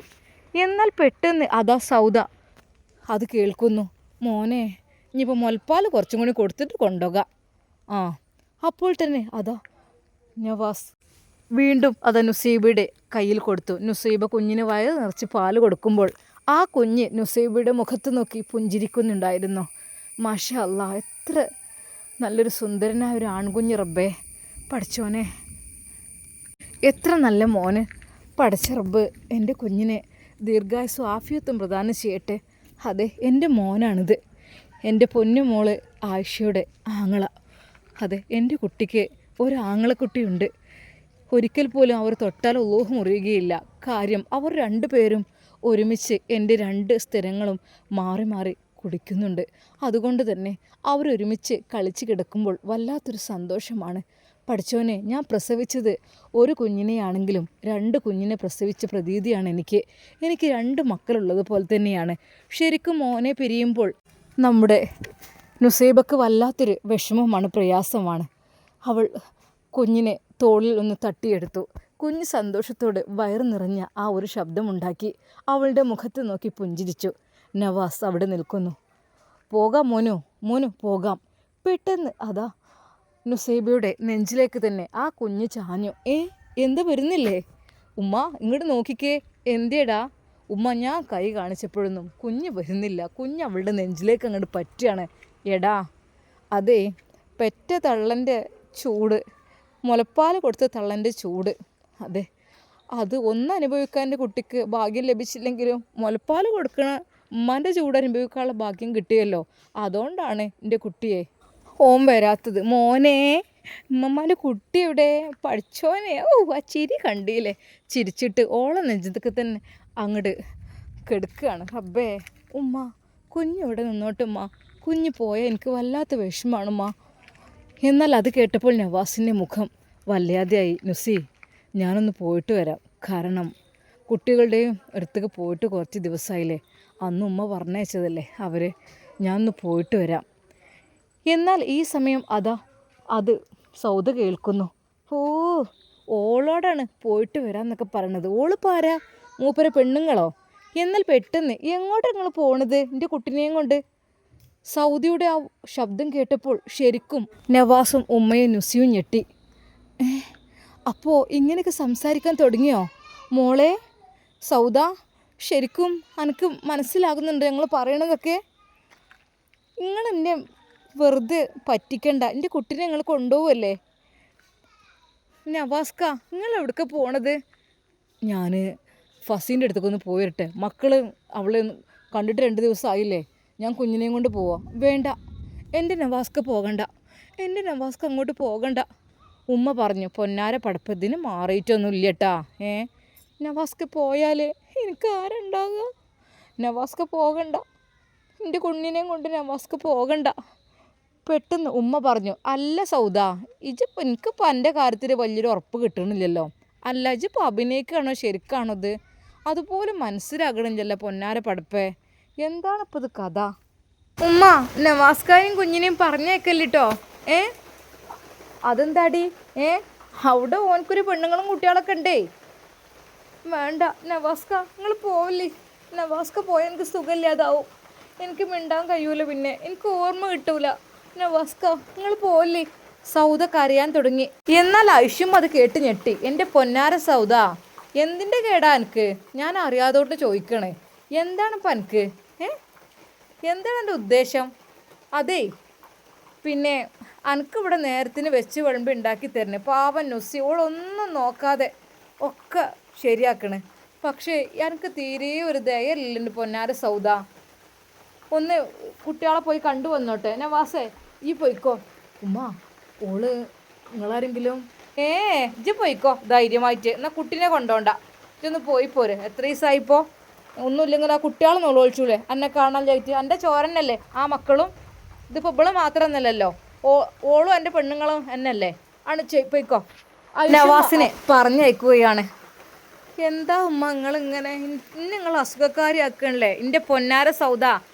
എന്നാൽ പെട്ടെന്ന് അതാ സൗദ അത് കേൾക്കുന്നു. മോനെ, ഇനിയിപ്പോൾ മുലപ്പാൽ കുറച്ചും കൂടി കൊടുത്തിട്ട് കൊണ്ടുപോകാം. അപ്പോൾ തന്നെ അതാ നവാസ് വീണ്ടും അതാ നുസൈബയുടെ കയ്യിൽ കൊടുത്തു. നുസൈബ കുഞ്ഞിന് വയറ് നിറച്ച് പാല് കൊടുക്കുമ്പോൾ ആ കുഞ്ഞ് നുസൈബയുടെ മുഖത്ത് നോക്കി പുഞ്ചിരിക്കുന്നുണ്ടായിരുന്നു. മാഷാ അല്ലാ, എത്ര നല്ലൊരു സുന്ദരനായ ഒരു ആൺകുഞ്ഞ് റബ്ബേ. പഠിച്ചോനെ, എത്ര നല്ല മോന്. പഠിച്ച റബ്ബ് എൻ്റെ കുഞ്ഞിനെ ദീർഘായുസ്സും ആഫിയത്തും പ്രദാനം ചെയ്യട്ടെ. അതെ, എൻ്റെ മോനാണിത്, എൻ്റെ പൊന്നു മോള് ആയിഷയുടെ ആങ്ങള. അതെ, എൻ്റെ കുട്ടിക്ക് ഒരു ആങ്ങളക്കുട്ടിയുണ്ട്. ഒരിക്കൽ പോലും അവർ തൊട്ടാൽ അല്ലാഹു മുറിയുകയില്ല. കാര്യം അവർ 2 പേരും ഒരുമിച്ച് എൻ്റെ 2 സ്ഥിരങ്ങളും മാറി മാറി കുടിക്കുന്നുണ്ട്. അതുകൊണ്ട് തന്നെ അവരൊരുമിച്ച് കളിച്ച് കിടക്കുമ്പോൾ വല്ലാത്തൊരു സന്തോഷമാണ്. പഠിച്ചോനെ, ഞാൻ പ്രസവിച്ചത് ഒരു കുഞ്ഞിനെയാണെങ്കിലും 2 കുഞ്ഞിനെ പ്രസവിച്ച പ്രതീതിയാണ് എനിക്ക് 2 മക്കളുള്ളത് പോലെ തന്നെയാണ്. ശരിക്കും മോനെ പിരിയുമ്പോൾ നമ്മുടെ നുസൈബക്ക് വല്ലാത്തൊരു വിഷമമാണ്, പ്രയാസമാണ്. അവൾ കുഞ്ഞിനെ തോളിൽ ഒന്ന് തട്ടിയെടുത്തു. കുഞ്ഞ് സന്തോഷത്തോടെ വയറ് നിറഞ്ഞ ആ ഒരു ശബ്ദമുണ്ടാക്കി അവളുടെ മുഖത്ത് നോക്കി പുഞ്ചിരിച്ചു. നവാസ് അവിടെ നിൽക്കുന്നു. പോകാം മോനു പോകാം. പെട്ടെന്ന് അതാ നുസൈബയുടെ നെഞ്ചിലേക്ക് തന്നെ ആ കുഞ്ഞ് ചാഞ്ഞു. എന്താ വരുന്നില്ലേ? ഉമ്മ ഇങ്ങോട്ട് നോക്കിക്കേ. എന്തേടാ ഉമ്മ? ഞാൻ കൈ കാണിച്ചപ്പോഴൊന്നും കുഞ്ഞ് വരുന്നില്ല. കുഞ്ഞ് അവളുടെ നെഞ്ചിലേക്ക് അങ്ങോട്ട് പറ്റുകയാണ്. എടാ, അതെ, പെറ്റ തള്ളൻ്റെ ചൂട്, മുലപ്പാൽ കൊടുത്ത തള്ളൻ്റെ ചൂട്, അതെ, അത് അനുഭവിക്കാൻ എൻ്റെ കുട്ടിക്ക് ഭാഗ്യം ലഭിച്ചില്ലെങ്കിലും മുലപ്പാൽ കൊടുക്കണ ഉമ്മാൻ്റെ ചൂട് അനുഭവിക്കാനുള്ള ഭാഗ്യം കിട്ടിയല്ലോ. അതുകൊണ്ടാണ് എൻ്റെ കുട്ടിയെ ഓൻ വരാത്തത്. മോനെ, ഉമ്മമാൻ്റെ കുട്ടി എവിടെ? പഠിച്ചോനെ, ആ ചിരി കണ്ടില്ലേ? ചിരിച്ചിട്ട് ഓളെ നെഞ്ചത്തൊക്കെ തന്നെ അങ്ങോട്ട് കെടുക്കുകയാണ്. റബ്ബേ, ഉമ്മ കുഞ്ഞിവിടെ നിന്നോട്ടുമ്മ, കുഞ്ഞ് പോയാൽ എനിക്ക് വല്ലാത്ത വിഷമാണുമ്മ. എന്നാൽ അത് കേട്ടപ്പോൾ നവാസിൻ്റെ മുഖം വല്ലാതെയായി. നുസി, ഞാനൊന്ന് പോയിട്ട് വരാം. കാരണം കുട്ടികളുടെയും അടുത്തേക്ക് പോയിട്ട് കുറച്ച് ദിവസമായില്ലേ, അന്ന് ഉമ്മ പറഞ്ഞയച്ചതല്ലേ അവരെ, ഞാനൊന്ന് പോയിട്ട് വരാം. എന്നാൽ ഈ സമയം അതാ അത് സൗദ കേൾക്കുന്നു. ഓളോടാണ് പോയിട്ട് വരാമെന്നൊക്കെ പറയണത്. ഓള് പാരാ? മൂപ്പരെ പെണ്ണുങ്ങളോ? എന്നാൽ പെട്ടെന്ന് എങ്ങോട്ടാണ് നിങ്ങൾ പോണത് എൻ്റെ കുട്ടിനെയും കൊണ്ട്? സൗദിയുടെ ആ ശബ്ദം കേട്ടപ്പോൾ ശരിക്കും നവാസും ഉമ്മയും നുസിയും ഞെട്ടി. അപ്പോൾ ഇങ്ങനെയൊക്കെ സംസാരിക്കാൻ തുടങ്ങിയോ മോളെ? സൗദ, ശരിക്കും എനിക്ക് മനസ്സിലാകുന്നുണ്ട് ഞങ്ങൾ പറയണതൊക്കെ. നിങ്ങൾ എന്നെ വെറുതെ പറ്റിക്കണ്ട, എൻ്റെ കുട്ടീനെ നിങ്ങൾ കൊണ്ടുപോവല്ലേ? നവാസ്ക, നിങ്ങൾ എവിടേക്കാണ് പോണത്? ഞാൻ ഫസീൻ്റെ അടുത്തേക്ക് ഒന്ന് പോയിരട്ടെ. മക്കൾ അവളെ കണ്ടിട്ട് 2 ദിവസമായില്ലേ, ഞാൻ കുഞ്ഞിനെയും കൊണ്ട് പോവാം. വേണ്ട, എൻ്റെ നവാസ്ക പോകണ്ട, എൻ്റെ നവാസ്ക അങ്ങോട്ട് പോകണ്ട. ഉമ്മ പറഞ്ഞു. പൊന്നാര പടപ്പത്തിന് മാറിയിട്ടൊന്നും ഇല്ലട്ടാ. നവാസ്ക പോയാൽ എനിക്ക് ആരുണ്ടാകുക? നവാസ്ക പോകണ്ട, എൻ്റെ കുഞ്ഞിനെയും കൊണ്ട് നവാസ്ക പോകണ്ട. പെട്ടെന്ന് ഉമ്മ പറഞ്ഞു. അല്ല സൗദ, ഇജിപ്പോൾ എനിക്കിപ്പോൾ എൻ്റെ കാര്യത്തിൽ വലിയൊരു ഉറപ്പ് കിട്ടണില്ലല്ലോ. അല്ല, ഇജിപ്പോൾ അഭിനയിക്കുകയാണോ ശരിക്കാണോ ഇത്? അതുപോലെ മനസ്സിലാകണില്ലല്ലോ പൊന്നാര പടപ്പേ. എന്താണിപ്പോൾ ഇത് കഥ? ഉമ്മ, നവാസ്കായും കുഞ്ഞിനെയും പറഞ്ഞേക്കല്ലിട്ടോ. അതെന്താടി? അവിടെ ഓനക്കൊരു പെണ്ണുങ്ങളും കുട്ടികളൊക്കെ ഉണ്ടേ. വേണ്ട നവാസ്ക, നിങ്ങൾ പോവില്ലേ. നവാസ്ക പോയാൽ എനിക്ക് സുഖമില്ലാതാവും. എനിക്ക് മിണ്ടാൻ കഴിയൂല, പിന്നെ എനിക്ക് ഓർമ്മ കിട്ടൂല. നവാസ്ക നിങ്ങൾ പോവല്ലേ? സൗദ കരയാൻ തുടങ്ങി. എന്നാൽ ഐഷും അത് കേട്ട് ഞെട്ടി. എൻ്റെ പൊന്നാര സൗദ, എന്തിൻ്റെ കേടാ എനിക്ക്? ഞാൻ അറിയാതോട്ട് ചോദിക്കണേ, എന്താണ് ഇപ്പം എനിക്ക്? എന്താണ് എൻ്റെ ഉദ്ദേശം? അതേ പിന്നെ എനിക്കിവിടെ നേരത്തിന് വെച്ച് വിളമ്പ് ഉണ്ടാക്കി തരണേ. പാവൻ നുസി ഓളൊന്നും നോക്കാതെ ഒക്കെ ശരിയാക്കണേ. പക്ഷേ എനിക്ക് തീരെ ഒരു ദയയില്ല പൊന്നാര സൗദ. ഒന്ന് കുട്ടികളെ പോയി കണ്ടു വന്നോട്ടെ. നവാസേ ഈ പോയിക്കോ. ഉമ്മ ഓള് നിങ്ങളാരെങ്കിലും ഇജ്ജ് പോയിക്കോ ധൈര്യമായിട്ട്. എന്നാൽ കുട്ടീനെ കൊണ്ടോണ്ട, ഇജ്ജൊന്ന് പോയി പോരെ. എത്ര ദിവസമായിപ്പോൾ? ഒന്നുമില്ലെങ്കിൽ ആ കുട്ടികൾ നുളോളിച്ചൂലേ എന്നെ കാണാൻ ചായിട്ട്? എൻ്റെ ചോരനല്ലേ ആ മക്കളും? ഇതിപ്പോൾ ഇവള് മാത്രമെന്നല്ലല്ലോ, ഓളും എൻ്റെ പെണ്ണുങ്ങളും എന്നല്ലേ ആണ്. പോയിക്കോ. നവാസിനെ പറഞ്ഞയക്കുകയാണ്. എന്താ ഉമ്മ നിങ്ങളിങ്ങനെ നിങ്ങൾ അസുഖക്കാരിയാക്കണല്ലേ? എൻ്റെ പൊന്നാര സൗദ,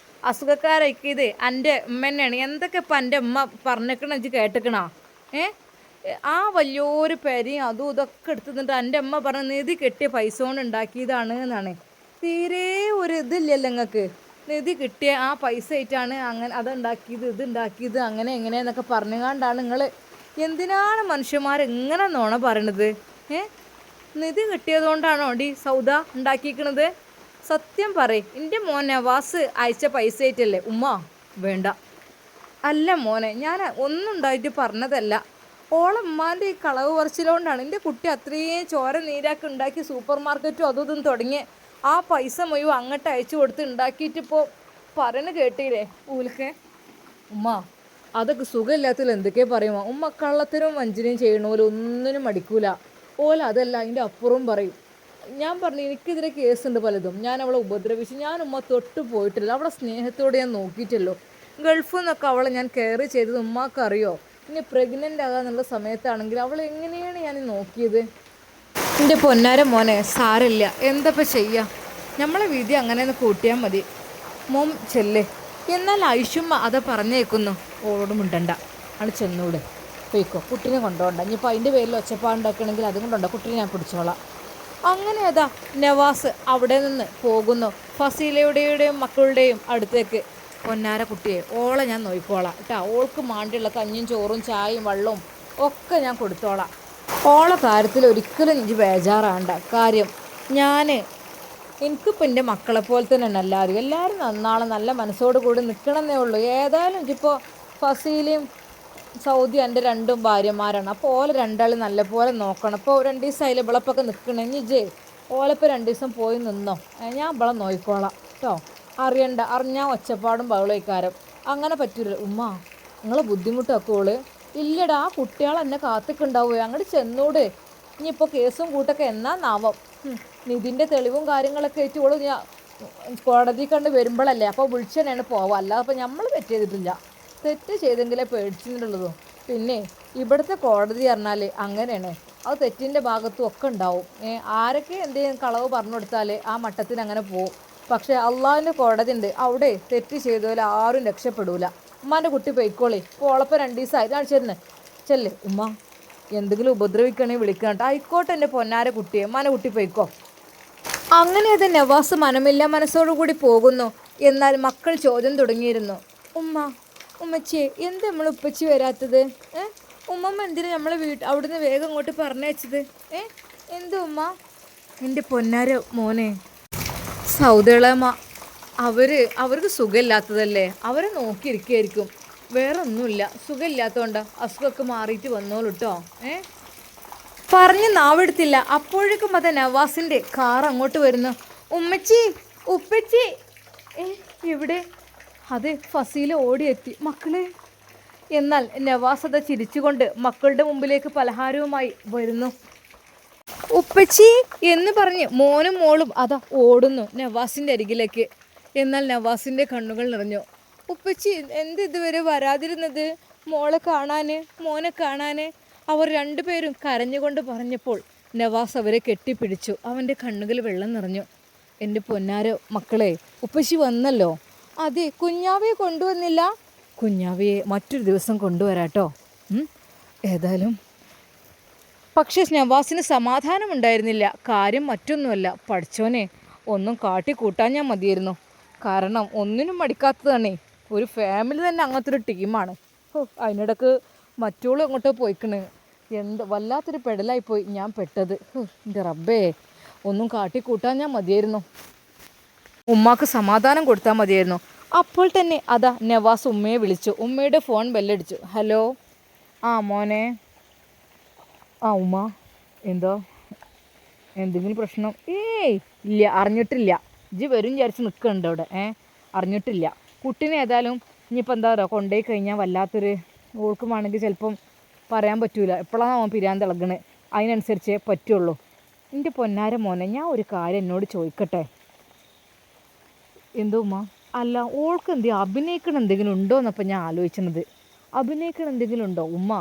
അസുഖക്കാരാക്കിയത് എൻ്റെ ഉമ്മ തന്നെയാണ്. എന്തൊക്കെ ഇപ്പം എൻ്റെ ഉമ്മ പറഞ്ഞേക്കണ എനിക്ക് കേട്ടിക്കണോ? ആ വലിയൊരു പെരയും അതും ഇതൊക്കെ എടുത്തിട്ട് എൻ്റെ അമ്മ പറഞ്ഞ നിധി കെട്ടിയ പൈസ കൊണ്ട് ഉണ്ടാക്കിയതാണ് എന്നാണ്. തീരെ ഒരു ഇതില്ലല്ലോ നിങ്ങൾക്ക്. നിധി കിട്ടിയ ആ പൈസ ആയിട്ടാണ് അങ്ങനെ അതുണ്ടാക്കിയത് ഇതുണ്ടാക്കിയത് അങ്ങനെ എങ്ങനെയെന്നൊക്കെ പറഞ്ഞുകൊണ്ടാണ് നിങ്ങൾ. എന്തിനാണ് മനുഷ്യന്മാരെങ്ങനെ നോണ പറയണത്? നിധി കിട്ടിയതുകൊണ്ടാണോ ഡി സൗദ ഉണ്ടാക്കിയിരിക്കണത്? സത്യം പറയും. എൻ്റെ മോൻ നവാസ് അയച്ച പൈസ ആയിട്ടല്ലേ? ഉമ്മ വേണ്ട. അല്ല മോനെ, ഞാൻ ഒന്നും ഉണ്ടായിട്ട് പറഞ്ഞതല്ല. ഓളമ്മാൻ്റെ ഈ കളവ് പറച്ചിലുകൊണ്ടാണ് എൻ്റെ കുട്ടി അത്രയും ചോര നീരാക്കി ഉണ്ടാക്കി സൂപ്പർ മാർക്കറ്റും അതും ഇതും തുടങ്ങി ആ പൈസ മുഴുവൻ അങ്ങോട്ട് അയച്ചു കൊടുത്ത് ഉണ്ടാക്കിയിട്ടിപ്പോൾ പറയണ കേട്ടില്ലേ ഊലൊക്കെ? ഉമ്മ അതൊക്കെ സുഖമില്ലാത്തതിൽ എന്തൊക്കെ പറയുമോ? ഉമ്മ കള്ളത്തരവും വഞ്ചനയും ചെയ്യണോലും ഒന്നിനും മടിക്കൂല. ഓല അതല്ല അതിൻ്റെ അപ്പുറവും പറയും. ഞാൻ പറഞ്ഞു എനിക്കെതിരെ കേസുണ്ട് പലതും. ഞാൻ അവളെ ഉപദ്രവിച്ചു. ഞാൻ ഉമ്മ തൊട്ട് പോയിട്ടില്ല. അവളെ സ്നേഹത്തോടെ ഞാൻ നോക്കിയിട്ടല്ലോ. ഗൾഫിൽ നിന്നൊക്കെ അവളെ ഞാൻ കെയർ ചെയ്തത് ഉമ്മാക്കറിയോ? ഇനി പ്രഗ്നൻ്റ് ആകാന്നുള്ള സമയത്താണെങ്കിൽ അവളെ എങ്ങനെയാണ് ഞാൻ നോക്കിയത്? എൻ്റെ പൊന്നാര മോനെ സാരമില്ല, എന്തപ്പോൾ ചെയ്യുക? നമ്മളെ വിധി അങ്ങനെ ഒന്ന് കൂട്ടിയാൽ മതി. മോം ചെല്ലേ. എന്നാൽ ഐഷുമ്മ അത് പറഞ്ഞേക്കുന്നു. ഓളോട് മിണ്ടണ്ട, ആണ് ചെന്നൂടെ. പോയിക്കോ, കുട്ടീനെ കൊണ്ടുപോകണ്ട. ഇനിയിപ്പോൾ അതിൻ്റെ പേരിൽ ഒച്ചപ്പാടുണ്ടാക്കണമെങ്കിൽ അതും കൊണ്ടുണ്ടോ, കുട്ടീനെ ഞാൻ പിടിച്ചോളാം. അങ്ങനെ അതാ നവാസ് അവിടെ നിന്ന് പോകുന്നു ഫസീലയുടെയും മക്കളുടെയും അടുത്തേക്ക്. പൊന്നാര കുട്ടിയെ, ഓളെ ഞാൻ നോക്കിക്കോളാം കേട്ടോ. ഓൾക്ക് മാണ്ടിയുള്ള കഞ്ഞിയും ചോറും ചായയും വെള്ളവും ഒക്കെ ഞാൻ കൊടുത്തോളാം. ഓളെ കാര്യത്തിൽ ഒരിക്കലും എനിക്ക് ബേജാറാണ്ട. കാര്യം എനിക്കിപ്പോൾ എൻ്റെ മക്കളെ പോലെ തന്നെ എല്ലാവരും നന്നാളെ നല്ല മനസ്സോട് കൂടി നിൽക്കണമെന്നേ ഉള്ളൂ. ഏതായാലും എനിക്കിപ്പോൾ ഫസീലയും സൗദി എൻ്റെ രണ്ടും ഭാര്യമാരാണ്. അപ്പോൾ ഓലെ രണ്ടാളും നല്ലപോലെ നോക്കണം. അപ്പോൾ 2 ദിവസം അതിൽ ഇവളപ്പൊക്കെ നിൽക്കണമെങ്കിൽ ഇജേ ഓലപ്പോൾ 2 ദിവസം പോയി നിന്നോ, ഞാൻ ഇവളെ നോക്കിക്കോളാം കേട്ടോ. അറിഞ്ഞാൽ ഒച്ചപ്പാടും ബഹളക്കാരം അങ്ങനെ പറ്റൂല. ഉമ്മ നിങ്ങളെ ബുദ്ധിമുട്ടൊക്കെ ഓള് ഇല്ലടാ, ആ കുട്ടികൾ എന്നെ കാത്തിക്കുണ്ടാവുക. അങ്ങോട്ട് ചെന്നൂട്. ഇനിയിപ്പോൾ കേസും കൂട്ടൊക്കെ എന്നാന്നാവും. നിധിൻ്റെ തെളിവും കാര്യങ്ങളൊക്കെ ആയിട്ട് ഓള് ഞാൻ കോടതി കണ്ട് വരുമ്പോഴല്ലേ അപ്പോൾ വിളിച്ചതന്നെയാണ് പോവുക. അല്ലാതെ അപ്പോൾ നമ്മൾ തെറ്റ് ചെയ്തിട്ടില്ല. തെറ്റ് ചെയ്തെങ്കിലേ പേടിച്ചിട്ടുള്ളൂ. പിന്നെ ഇവിടുത്തെ കോടതി പറഞ്ഞാൽ അങ്ങനെയാണ്, അത് തെറ്റിൻ്റെ ഭാഗത്തും ഒക്കെ ഉണ്ടാവും. ആരൊക്കെ എന്തെങ്കിലും കളവ് പറഞ്ഞു കൊടുത്താൽ ആ മട്ടത്തിന് അങ്ങനെ പോവും. പക്ഷേ അള്ളാഹുവിൻ്റെ കോടതി ഉണ്ട്, അവിടെ തെറ്റ് ചെയ്തോലെ ആരും രക്ഷപ്പെടൂല. ഉമ്മാൻ്റെ കുട്ടി പൊയ്ക്കോളി. ഇപ്പോൾ ഓളപ്പം 2 ദിവസമായി കാണിച്ചിരുന്നു. ചെല്ലേ ഉമ്മ, എന്തെങ്കിലും ഉപദ്രവിക്കണമെങ്കിൽ വിളിക്കണം കേട്ടോ. ആയിക്കോട്ടെ എൻ്റെ പൊന്നാര കുട്ടിയെ, ഉമ്മാൻ്റെ കുട്ടി പൊയ്ക്കോ. അങ്ങനെ അത് നവാസ് മനമില്ല മനസ്സോടുകൂടി പോകുന്നു. എന്നാൽ മക്കൾ ചോദ്യം തുടങ്ങിയിരുന്നു. ഉമ്മച്ചിയെ എന്ത് നമ്മൾ ഉപ്പച്ചി വരാത്തത്? ഉമ്മമ്മ എന്തിനാ നമ്മളെ അവിടുന്ന് വേഗം ഇങ്ങോട്ട് പറഞ്ഞയച്ചത്? എന്ത് ഉമ്മ? എൻ്റെ പൊന്നാര മോനെ, സൗദളമ്മ അവർക്ക് സുഖമില്ലാത്തതല്ലേ, അവരെ നോക്കിയിരിക്കുകയായിരിക്കും. വേറെ ഒന്നുമില്ല, സുഖമില്ലാത്തതുകൊണ്ട് അസുഖമൊക്കെ മാറിയിട്ട് വന്നോളൂ കേട്ടോ. പറഞ്ഞ് നാവെടുത്തില്ല. അപ്പോഴേക്കും അത് നവാസിൻ്റെ കാർ അങ്ങോട്ട് വരുന്നു. ഉമ്മച്ചി, ഉപ്പച്ചി. എവിടെ? അത് ഫസീല ഓടിയെത്തി. മക്കളെ. എന്നാൽ നവാസ് അത് ചിരിച്ചുകൊണ്ട് മക്കളുടെ മുമ്പിലേക്ക് പലഹാരവുമായി വരുന്നു. ഉപ്പച്ചി എന്ന് പറഞ്ഞ് മോനും മോളും അതാ ഓടുന്നു നവാസിൻ്റെ അരികിലേക്ക്. എന്നാൽ നവാസിൻ്റെ കണ്ണുകൾ നിറഞ്ഞു. ഉപ്പച്ചി എന്ത് ഇതുവരെ വരാതിരുന്നത്? മോളെ കാണാൻ, മോനെ കാണാൻ. അവർ 2 പേരും കരഞ്ഞുകൊണ്ട് പറഞ്ഞപ്പോൾ നവാസ് അവരെ കെട്ടിപ്പിടിച്ചു. അവൻ്റെ കണ്ണുകൾ വെള്ളം നിറഞ്ഞു. എൻ്റെ പൊന്നാരോ മക്കളെ, ഉപ്പച്ചി വന്നല്ലോ. അതെ, കുഞ്ഞാവയെ കൊണ്ടുവന്നില്ല? കുഞ്ഞാവയെ മറ്റൊരു ദിവസം കൊണ്ടുവരാട്ടോ. ഏതായാലും പക്ഷേ നവാസിന് സമാധാനമുണ്ടായിരുന്നില്ല. കാര്യം മറ്റൊന്നുമല്ല, പഠിച്ചോനെ ഒന്നും കാട്ടിക്കൂട്ടാൻ ഞാൻ മതിയായിരുന്നു. കാരണം ഒന്നിനും മടിക്കാത്തതാണേ. ഒരു ഫാമിലി തന്നെ അങ്ങനത്തെ ഒരു ടീമാണ്. അതിനിടക്ക് മറ്റോളും അങ്ങോട്ടോ പോയിക്കണ്. വല്ലാത്തൊരു പെടലായിപ്പോയി ഞാൻ പെട്ടത്. എൻ്റെ റബ്ബേ, ഒന്നും കാട്ടിക്കൂട്ടാൻ ഞാൻ മതിയായിരുന്നു. ഉമ്മാക്ക് സമാധാനം കൊടുത്താൽ മതിയായിരുന്നു. അപ്പോൾ തന്നെ അതാ നവാസ് ഉമ്മയെ വിളിച്ചു. ഉമ്മയുടെ ഫോൺ ബെല്ലടിച്ചു. ഹലോ, ആ മോനെ. ആ ഉമ്മ, എന്തോ എന്തെങ്കിലും പ്രശ്നം? ഏയ് ഇല്ല, അറിഞ്ഞിട്ടില്ല. ഇജ്ജ് വരും വിചാരിച്ച് നിൽക്കുന്നുണ്ട് അവിടെ. അറിഞ്ഞിട്ടില്ല. കുട്ടീനെ ഏതായാലും ഇനിയിപ്പോൾ എന്താ പറയുക, കൊണ്ടുപോയി കഴിഞ്ഞാൽ വല്ലാത്തൊരു ഓൾക്കുമാണെങ്കിൽ ചിലപ്പം പറയാൻ പറ്റൂല. എപ്പോഴാണ് അവൻ പിരാൻ തിളകണ്, അതിനനുസരിച്ചേ പറ്റുള്ളൂ. എൻ്റെ പൊന്നാര മോനെ, ഞാൻ ഒരു കാര്യം എന്നോട് ചോദിക്കട്ടെ? എന്തോ ഉമ്മ? അല്ല, ഓൾക്ക് അഭിനയിക്കണം എന്തെങ്കിലും ഉണ്ടോ എന്നപ്പം ഞാൻ ആലോചിച്ചത്. അഭിനയിക്കണം എന്തെങ്കിലും ഉണ്ടോ ഉമ്മ?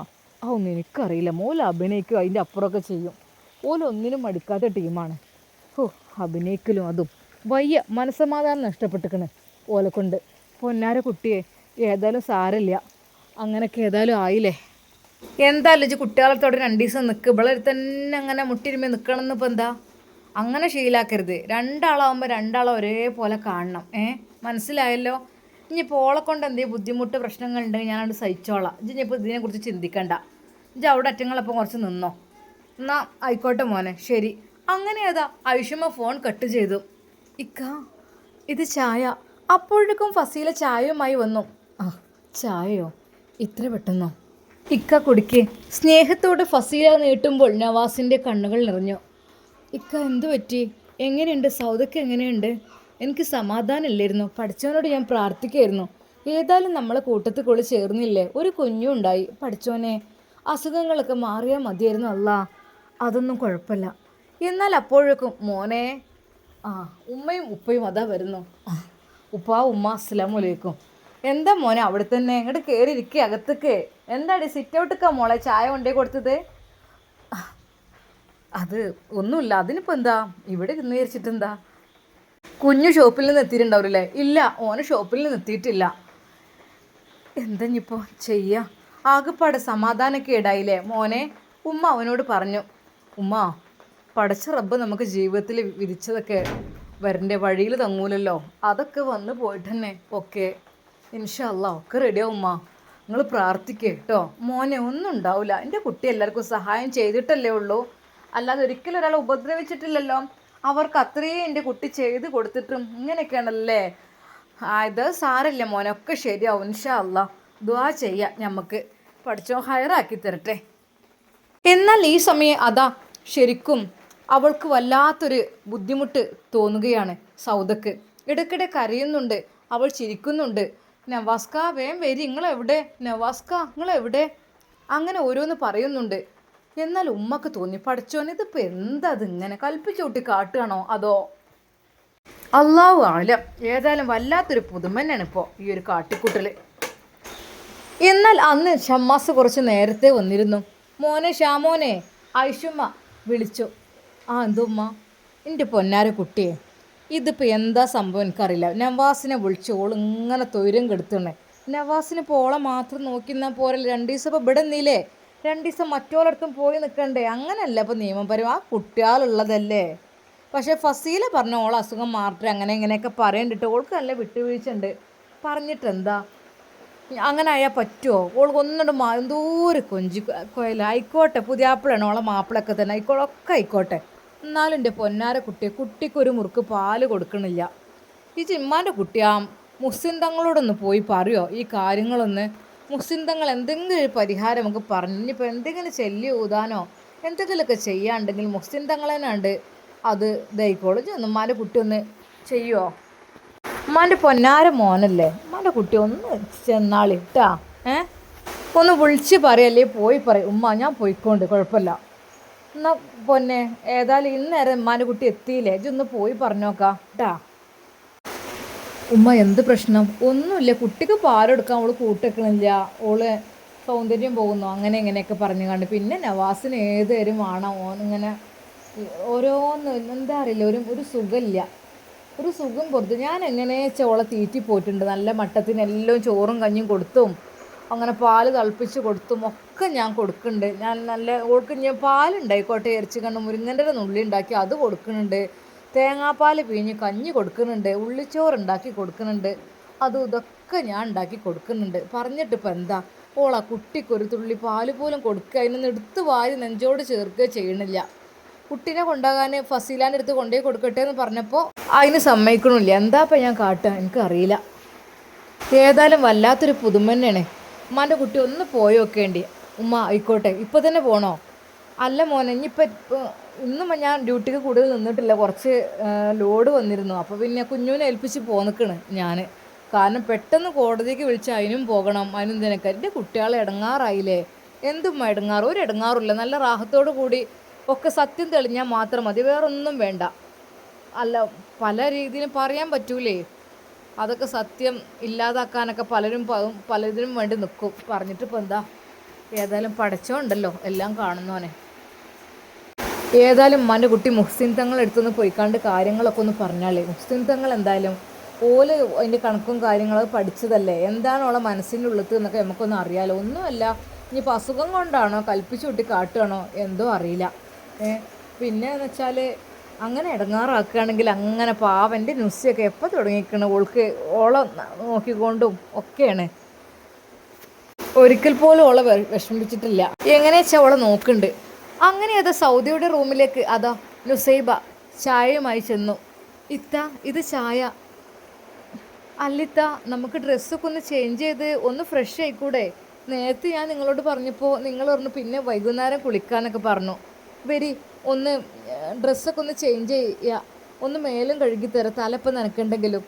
ഒന്നും എനിക്കറിയില്ല. മോൾ അഭിനയിക്കും, അതിൻ്റെ അപ്പുറമൊക്കെ ചെയ്യും. ഓലൊന്നിനും മടിക്കാത്ത ടീമാണ്. അഭിനയിക്കലും അതും വയ്യ. മനസ്സമാധാനം നഷ്ടപ്പെട്ടിക്കണ് ഓലെ കൊണ്ട്. പൊന്നാര കുട്ടിയെ, ഏതായാലും സാരമില്ല. അങ്ങനെയൊക്കെ ഏതായാലും ആയില്ലേ. എന്തായാലും ഇജ്ജ് കുട്ടികളത്തോടെ 2 ദിവസം നിൽക്കുക. ഇവിടെ തന്നെ അങ്ങനെ മുട്ടിരുമേ നിൽക്കണം എന്നിപ്പോൾ എന്താ? അങ്ങനെ ശീലാക്കരുത്. രണ്ടാളാവുമ്പോൾ രണ്ടാളും ഒരേപോലെ കാണണം. മനസ്സിലായല്ലോ? ഇനിയിപ്പോൾ ഓളെ കൊണ്ട് എന്തെങ്കിലും ബുദ്ധിമുട്ട് പ്രശ്നങ്ങളുണ്ടെങ്കിൽ ഞാനത് സഹിച്ചോളാം. ഇനിയിപ്പോൾ ഇതിനെക്കുറിച്ച് ചിന്തിക്കണ്ട. ഇജ്ജ് അവിടെ അറ്റങ്ങളപ്പം കുറച്ച് നിന്നോ. എന്നാ ആയിക്കോട്ടെ മോനെ, ശരി. അങ്ങനെ അതാ ഐഷുമ്മ ഫോൺ കട്ട് ചെയ്തു. ഇക്ക, ഇത് ചായ. അപ്പോഴേക്കും ഫസീല ചായയുമായി വന്നു. ചായയോ? ഇത്ര പെട്ടെന്നോ? ഇക്ക കുടിക്കേ. സ്നേഹത്തോടെ ഫസീല നീട്ടുമ്പോൾ നവാസിൻ്റെ കണ്ണുകൾ നിറഞ്ഞു. ഇക്ക എന്തു പറ്റി? എങ്ങനെയുണ്ട് സൗദക്ക്? എങ്ങനെയുണ്ട്? എനിക്ക് സമാധാനമില്ലായിരുന്നു. പഠിച്ചവനോട് ഞാൻ പ്രാർത്ഥിക്കായിരുന്നു. ഏതായാലും നമ്മളെ കൂട്ടത്തിൽ കൂടി ചേർന്നില്ലേ, ഒരു കുഞ്ഞും ഉണ്ടായി. പഠിച്ചോനെ, അസുഖങ്ങളൊക്കെ മാറിയാൽ മതിയായിരുന്നു. അല്ല, അതൊന്നും കുഴപ്പമില്ല. എന്നാൽ അപ്പോഴേക്കും മോനെ, ഉമ്മയും ഉപ്പയും അതാ വരുന്നു. ഉപ്പ, ഉമ്മ, അസ്സലാമലൈക്കും. എന്താ മോനെ അവിടെ തന്നെ? ഇങ്ങോട്ട് കയറി ഇരിക്കുക അകത്തേക്ക്. എന്താടി സിറ്റ് ഔട്ടൊക്കെ മോളെ ചായ കൊണ്ടേ കൊടുത്തത്? അത് ഒന്നുമില്ല. അതിനിപ്പോൾ എന്താ, ഇവിടെ ഇരുന്ന് വിചാരിച്ചിട്ട് എന്താ? കുഞ്ഞു ഷോപ്പിൽ നിന്ന് എത്തിയിട്ടുണ്ടാവില്ലേ? ഇല്ല, ഓന് ഷോപ്പിൽ നിന്ന് എത്തിയിട്ടില്ല. എന്താ ഇനിയിപ്പോൾ ചെയ്യുക? ആകെപ്പാടെ സമാധാനമൊക്കെ ഇടായില്ലേ മോനെ? ഉമ്മ അവനോട് പറഞ്ഞു. ഉമ്മ, പടച്ച റബ്ബ് നമുക്ക് ജീവിതത്തിൽ വിധിച്ചതൊക്കെ വരൻ്റെ വഴിയിൽ തങ്ങൂലല്ലോ. അതൊക്കെ വന്നു പോയിട്ട് തന്നെ ഓക്കെ, ഇൻഷാ അല്ലാ ഒക്കെ റെഡിയാവും. ഉമ്മ, നിങ്ങൾ പ്രാർത്ഥിക്കുക കേട്ടോ. മോനെ, ഒന്നും ഉണ്ടാവില്ല. എൻ്റെ കുട്ടി എല്ലാവർക്കും സഹായം ചെയ്തിട്ടല്ലേ ഉള്ളൂ, അല്ലാതെ ഒരിക്കലും ഒരാളെ ഉപദ്രവിച്ചിട്ടില്ലല്ലോ. അവർക്ക് അത്രയും എൻ്റെ കുട്ടി ചെയ്ത് കൊടുത്തിട്ടും ഇങ്ങനെയൊക്കെയാണല്ലേ. ഇത് സാരമില്ല മോനെ, ഒക്കെ ശരിയാവും ഇൻഷാ അല്ലാ. ദുആ ചെയ്യാം നമുക്ക്, പഠിച്ചോ ഹൈറാക്കി തരട്ടെ. എന്നാൽ ഈ സമയം അതാ ശരിക്കും അവൾക്ക് വല്ലാത്തൊരു ബുദ്ധിമുട്ട് തോന്നുകയാണ് സൗദക്ക്. ഇടയ്ക്കിടെ കരയുന്നുണ്ട്, അവൾ ചിരിക്കുന്നുണ്ട്. നവാസ്ക വേം വരി, നിങ്ങളെവിടെ? നവാസ്ക നിങ്ങളെവിടെ? അങ്ങനെ ഓരോന്ന് പറയുന്നുണ്ട്. എന്നാൽ ഉമ്മക്ക് തോന്നി, പഠിച്ചോനെ ഇതിപ്പോൾ എന്താ അതിങ്ങനെ കൽപ്പിച്ചൂട്ടി കാട്ടുകയാണോ അതോ? അല്ലാഹു ആലം. ഏതായാലും വല്ലാത്തൊരു പുതുമന്നെയാണ് ഇപ്പോൾ ഈ ഒരു കാട്ടിക്കൂട്ടൽ. എന്നാൽ അന്ന് ഷമ്മാസ് കുറച്ച് നേരത്തെ വന്നിരുന്നു. മോനെ, ഷാമോനെ, ഐഷുമ്മ വിളിച്ചു. എന്തുമ്മ? എൻ്റെ പൊന്നാര കുട്ടിയെ, ഇതിപ്പോൾ എന്താ സംഭവം എനിക്കറിയില്ല. നവാസിനെ വിളിച്ചു. ഓൾ ഇങ്ങനെ തൊയിരം കെടുത്തണേ. നവാസിന് പോളെ മാത്രം നോക്കി നിന്നാൽ പോരല്ലേ? 2 ദിവസം ഇപ്പോൾ ഇവിടെ നിന്നില്ലേ, 2 ദിവസം മറ്റോളടുത്തും പോയി നിൽക്കണ്ടേ? അങ്ങനെയല്ല ഇപ്പോൾ നിയമപരം. ആ കുട്ടികളുള്ളതല്ലേ. പക്ഷേ ഫസീല പറഞ്ഞ ഓളെ അസുഖം മാറട്ടെ, അങ്ങനെ ഇങ്ങനെയൊക്കെ പറയണ്ടിട്ട് ഓൾക്ക് നല്ല വിട്ടുവീഴ്ച ഉണ്ട്. പറഞ്ഞിട്ടെന്താ? അങ്ങനെ ആയാൽ പറ്റുമോ? ഓൾക്ക് ഒന്നുകൊണ്ട് എന്തോരം കൊഞ്ചി കൊയല. ആയിക്കോട്ടെ, പുതിയാപ്പിളാണ് ഓളെ മാപ്പിളൊക്കെ തന്നെ ആയിക്കോളൊക്കെ ആയിക്കോട്ടെ. എന്നാലും എൻ്റെ പൊന്നാര കുട്ടിക്കൊരു മുറുക്ക് പാല് കൊടുക്കണില്ല. ഈ ചിമ്മാൻ്റെ കുട്ടി ആ മുസ്ലിം തങ്ങളോടൊന്ന് പോയി പറയുമോ ഈ കാര്യങ്ങളൊന്ന്? മുസ്ലിം തങ്ങൾ എന്തെങ്കിലും ഒരു പരിഹാരം നമുക്ക് പറഞ്ഞു. ഇനിയിപ്പോൾ എന്തെങ്കിലും ചെല്ലി ഊതാനോ എന്തെങ്കിലുമൊക്കെ ചെയ്യാണ്ടെങ്കിൽ മുസ്ലിം തങ്ങളെന്നാണ്ട് അത് ഇതായിക്കോളും. ഉമ്മാൻ്റെ കുട്ടി ഒന്ന് ചെയ്യുമോ? ഉമ്മാൻ്റെ പൊന്നാര മോനല്ലേ, ഉമ്മാൻ്റെ കുട്ടി ഒന്ന് ചെന്നാളിട്ടാ. ഒന്ന് വിളിച്ച് പറയല്ലേ, പോയി പറയും. ഉമ്മ ഞാൻ പോയിക്കൊണ്ട്, കുഴപ്പമില്ല. എന്നാൽ പൊന്നെ, ഏതായാലും ഇന്നേരം ഉമ്മാൻ്റെ കുട്ടി എത്തിയില്ലേ, ഇതൊന്ന് പോയി പറഞ്ഞോക്കാം കേട്ടാ. ഉമ്മ എന്ത് പ്രശ്നം? ഒന്നുമില്ല, കുട്ടിക്ക് പാലെടുക്കാൻ അവൾ കൂട്ടെക്കണില്ല, ഓള് സൗന്ദര്യം പോകുന്നു, അങ്ങനെ ഇങ്ങനെയൊക്കെ പറഞ്ഞു കണ്ട്. പിന്നെ നവാസിന് ഏതുവരും വേണം ഓനിങ്ങനെ ഓരോന്ന് എന്താ അറിയില്ല, ഒരു സുഖമില്ല, ഒരു സുഖം പുറത്ത്. ഞാൻ എങ്ങനെ ചോളെ തീറ്റി പോയിട്ടുണ്ട്, നല്ല മട്ടത്തിനെല്ലാം ചോറും കഞ്ഞിയും കൊടുത്തും അങ്ങനെ പാല് തിളപ്പിച്ച് കൊടുത്തും ഒക്കെ ഞാൻ കൊടുക്കുന്നുണ്ട്. ഞാൻ നല്ല ഓൾക്ക് ഞാൻ പാലുണ്ടായിക്കോട്ടെ ഇറച്ചി കണ്ട് മുരിങ്ങൻ്റെ നുള്ളി ഉണ്ടാക്കി അത് കൊടുക്കുന്നുണ്ട്. തേങ്ങാപ്പാൽ പിഴിഞ്ഞ് കഞ്ഞി കൊടുക്കുന്നുണ്ട്, ഉള്ളിച്ചോറുണ്ടാക്കി കൊടുക്കുന്നുണ്ട്, അതും ഇതൊക്കെ ഞാൻ ഉണ്ടാക്കി കൊടുക്കുന്നുണ്ട്. പറഞ്ഞിട്ടിപ്പോൾ എന്താ? ഓളാ കുട്ടിക്കൊരു തുള്ളി പാല് പോലും കൊടുക്കുക, അതിനൊന്ന് എടുത്ത് വാരി നെഞ്ചോട് ചേർക്കുക ചെയ്യണില്ല. കുട്ടീനെ കൊണ്ടുപോകാൻ ഫസീലാൻ്റെ അടുത്ത് കൊണ്ടുപോയി കൊടുക്കട്ടെ എന്ന് പറഞ്ഞപ്പോൾ അതിന് സമ്മതിക്കണില്ല. എന്താ ഇപ്പം ഞാൻ കാട്ടുക എനിക്കറിയില്ല. ഏതായാലും വല്ലാത്തൊരു പുതുമ തന്നെയാണ്. ഉമ്മാൻ്റെ കുട്ടി ഒന്ന് പോയി നോക്കേണ്ടി. ഉമ്മ ആയിക്കോട്ടെ, ഇപ്പോൾ തന്നെ പോകണോ? അല്ല മോനെ, ഇനിയിപ്പോൾ ഇന്നും ഞാൻ ഡ്യൂട്ടിക്ക് കൂടുതൽ നിന്നിട്ടില്ല, കുറച്ച് ലോഡ് വന്നിരുന്നു. അപ്പോൾ പിന്നെ കുഞ്ഞുവിനെ ഏൽപ്പിച്ച് പോന്നിക്കണ് ഞാൻ. കാരണം പെട്ടെന്ന് കോടതിക്ക് വിളിച്ച് അതിനും പോകണം. അതിനും ഇതിനൊക്കെ എൻ്റെ കുട്ടികളെ ഇടങ്ങാറായില്ലേ. എന്തും ഇടങ്ങാറ്, ഒരു ഇടങ്ങാറില്ല. നല്ല റാഹത്തോടു കൂടി ഒക്കെ സത്യം തെളിഞ്ഞാൽ മാത്രം മതി, വേറൊന്നും വേണ്ട. അല്ല പല രീതിയിലും പറയാൻ പറ്റൂലേ, അതൊക്കെ സത്യം ഇല്ലാതാക്കാനൊക്കെ പലതിനും വേണ്ടി നിൽക്കും. പറഞ്ഞിട്ടിപ്പോൾ എന്താ? ഏതായാലും പടച്ചോണ്ടല്ലോ എല്ലാം കാണുന്നവനെ. ഏതായാലും ഉമ്മാൻ്റെ കുട്ടി മുഹ്സിൻ തങ്ങൾ എടുത്തുനിന്ന് പോയിക്കാണ്ട് കാര്യങ്ങളൊക്കെ ഒന്ന് പറഞ്ഞാലേ. മുഹ്സിൻ തങ്ങൾ എന്തായാലും ഓല് അതിൻ്റെ കണക്കും കാര്യങ്ങളൊക്കെ പഠിച്ചതല്ലേ, എന്താണ് ഓളെ മനസ്സിൻ്റെ ഉള്ളത് എന്നൊക്കെ നമുക്കൊന്നും അറിയാലോ. ഒന്നുമല്ല, ഇനിയിപ്പോൾ അസുഖം കൊണ്ടാണോ കൽപ്പിച്ചു കൂട്ടി കാട്ടുകയാണോ എന്തോ അറിയില്ല. പിന്നെ എന്ന് വെച്ചാൽ അങ്ങനെ ഇടങ്ങാറാക്കുകയാണെങ്കിൽ അങ്ങനെ പാവൻ്റെ ന്യൂസിയൊക്കെ എപ്പോൾ തുടങ്ങിക്കണം, ഓളെ നോക്കിക്കൊണ്ടും ഒക്കെയാണ്. ഒരിക്കൽ പോലും ഓളെ വിഷമിപ്പിച്ചിട്ടില്ല. എങ്ങനെയാ വെച്ചാൽ ഓളെ നോക്കുന്നുണ്ട്. അങ്ങനെ അതാ സൗദിയുടെ റൂമിലേക്ക് അതാ നുസൈബ ചായയുമായി ചെന്നു. ഇത്ത ഇത് ചായ. അല്ലിത്ത നമുക്ക് ഡ്രസ്സൊക്കെ ഒന്ന് ചേഞ്ച് ചെയ്ത് ഒന്ന് ഫ്രഷ് ആയിക്കൂടെ? നേരത്തെ ഞാൻ നിങ്ങളോട് പറഞ്ഞപ്പോൾ നിങ്ങൾ പറഞ്ഞു പിന്നെ വൈകുന്നേരം കുളിക്കാനൊക്കെ പറഞ്ഞു. വരി ഒന്ന് ഡ്രസ്സൊക്കെ ഒന്ന് ചേഞ്ച് ചെയ്യുക, ഒന്ന് മേലും കഴുകിത്തരാം, തലപ്പം നനക്കുണ്ടെങ്കിലും.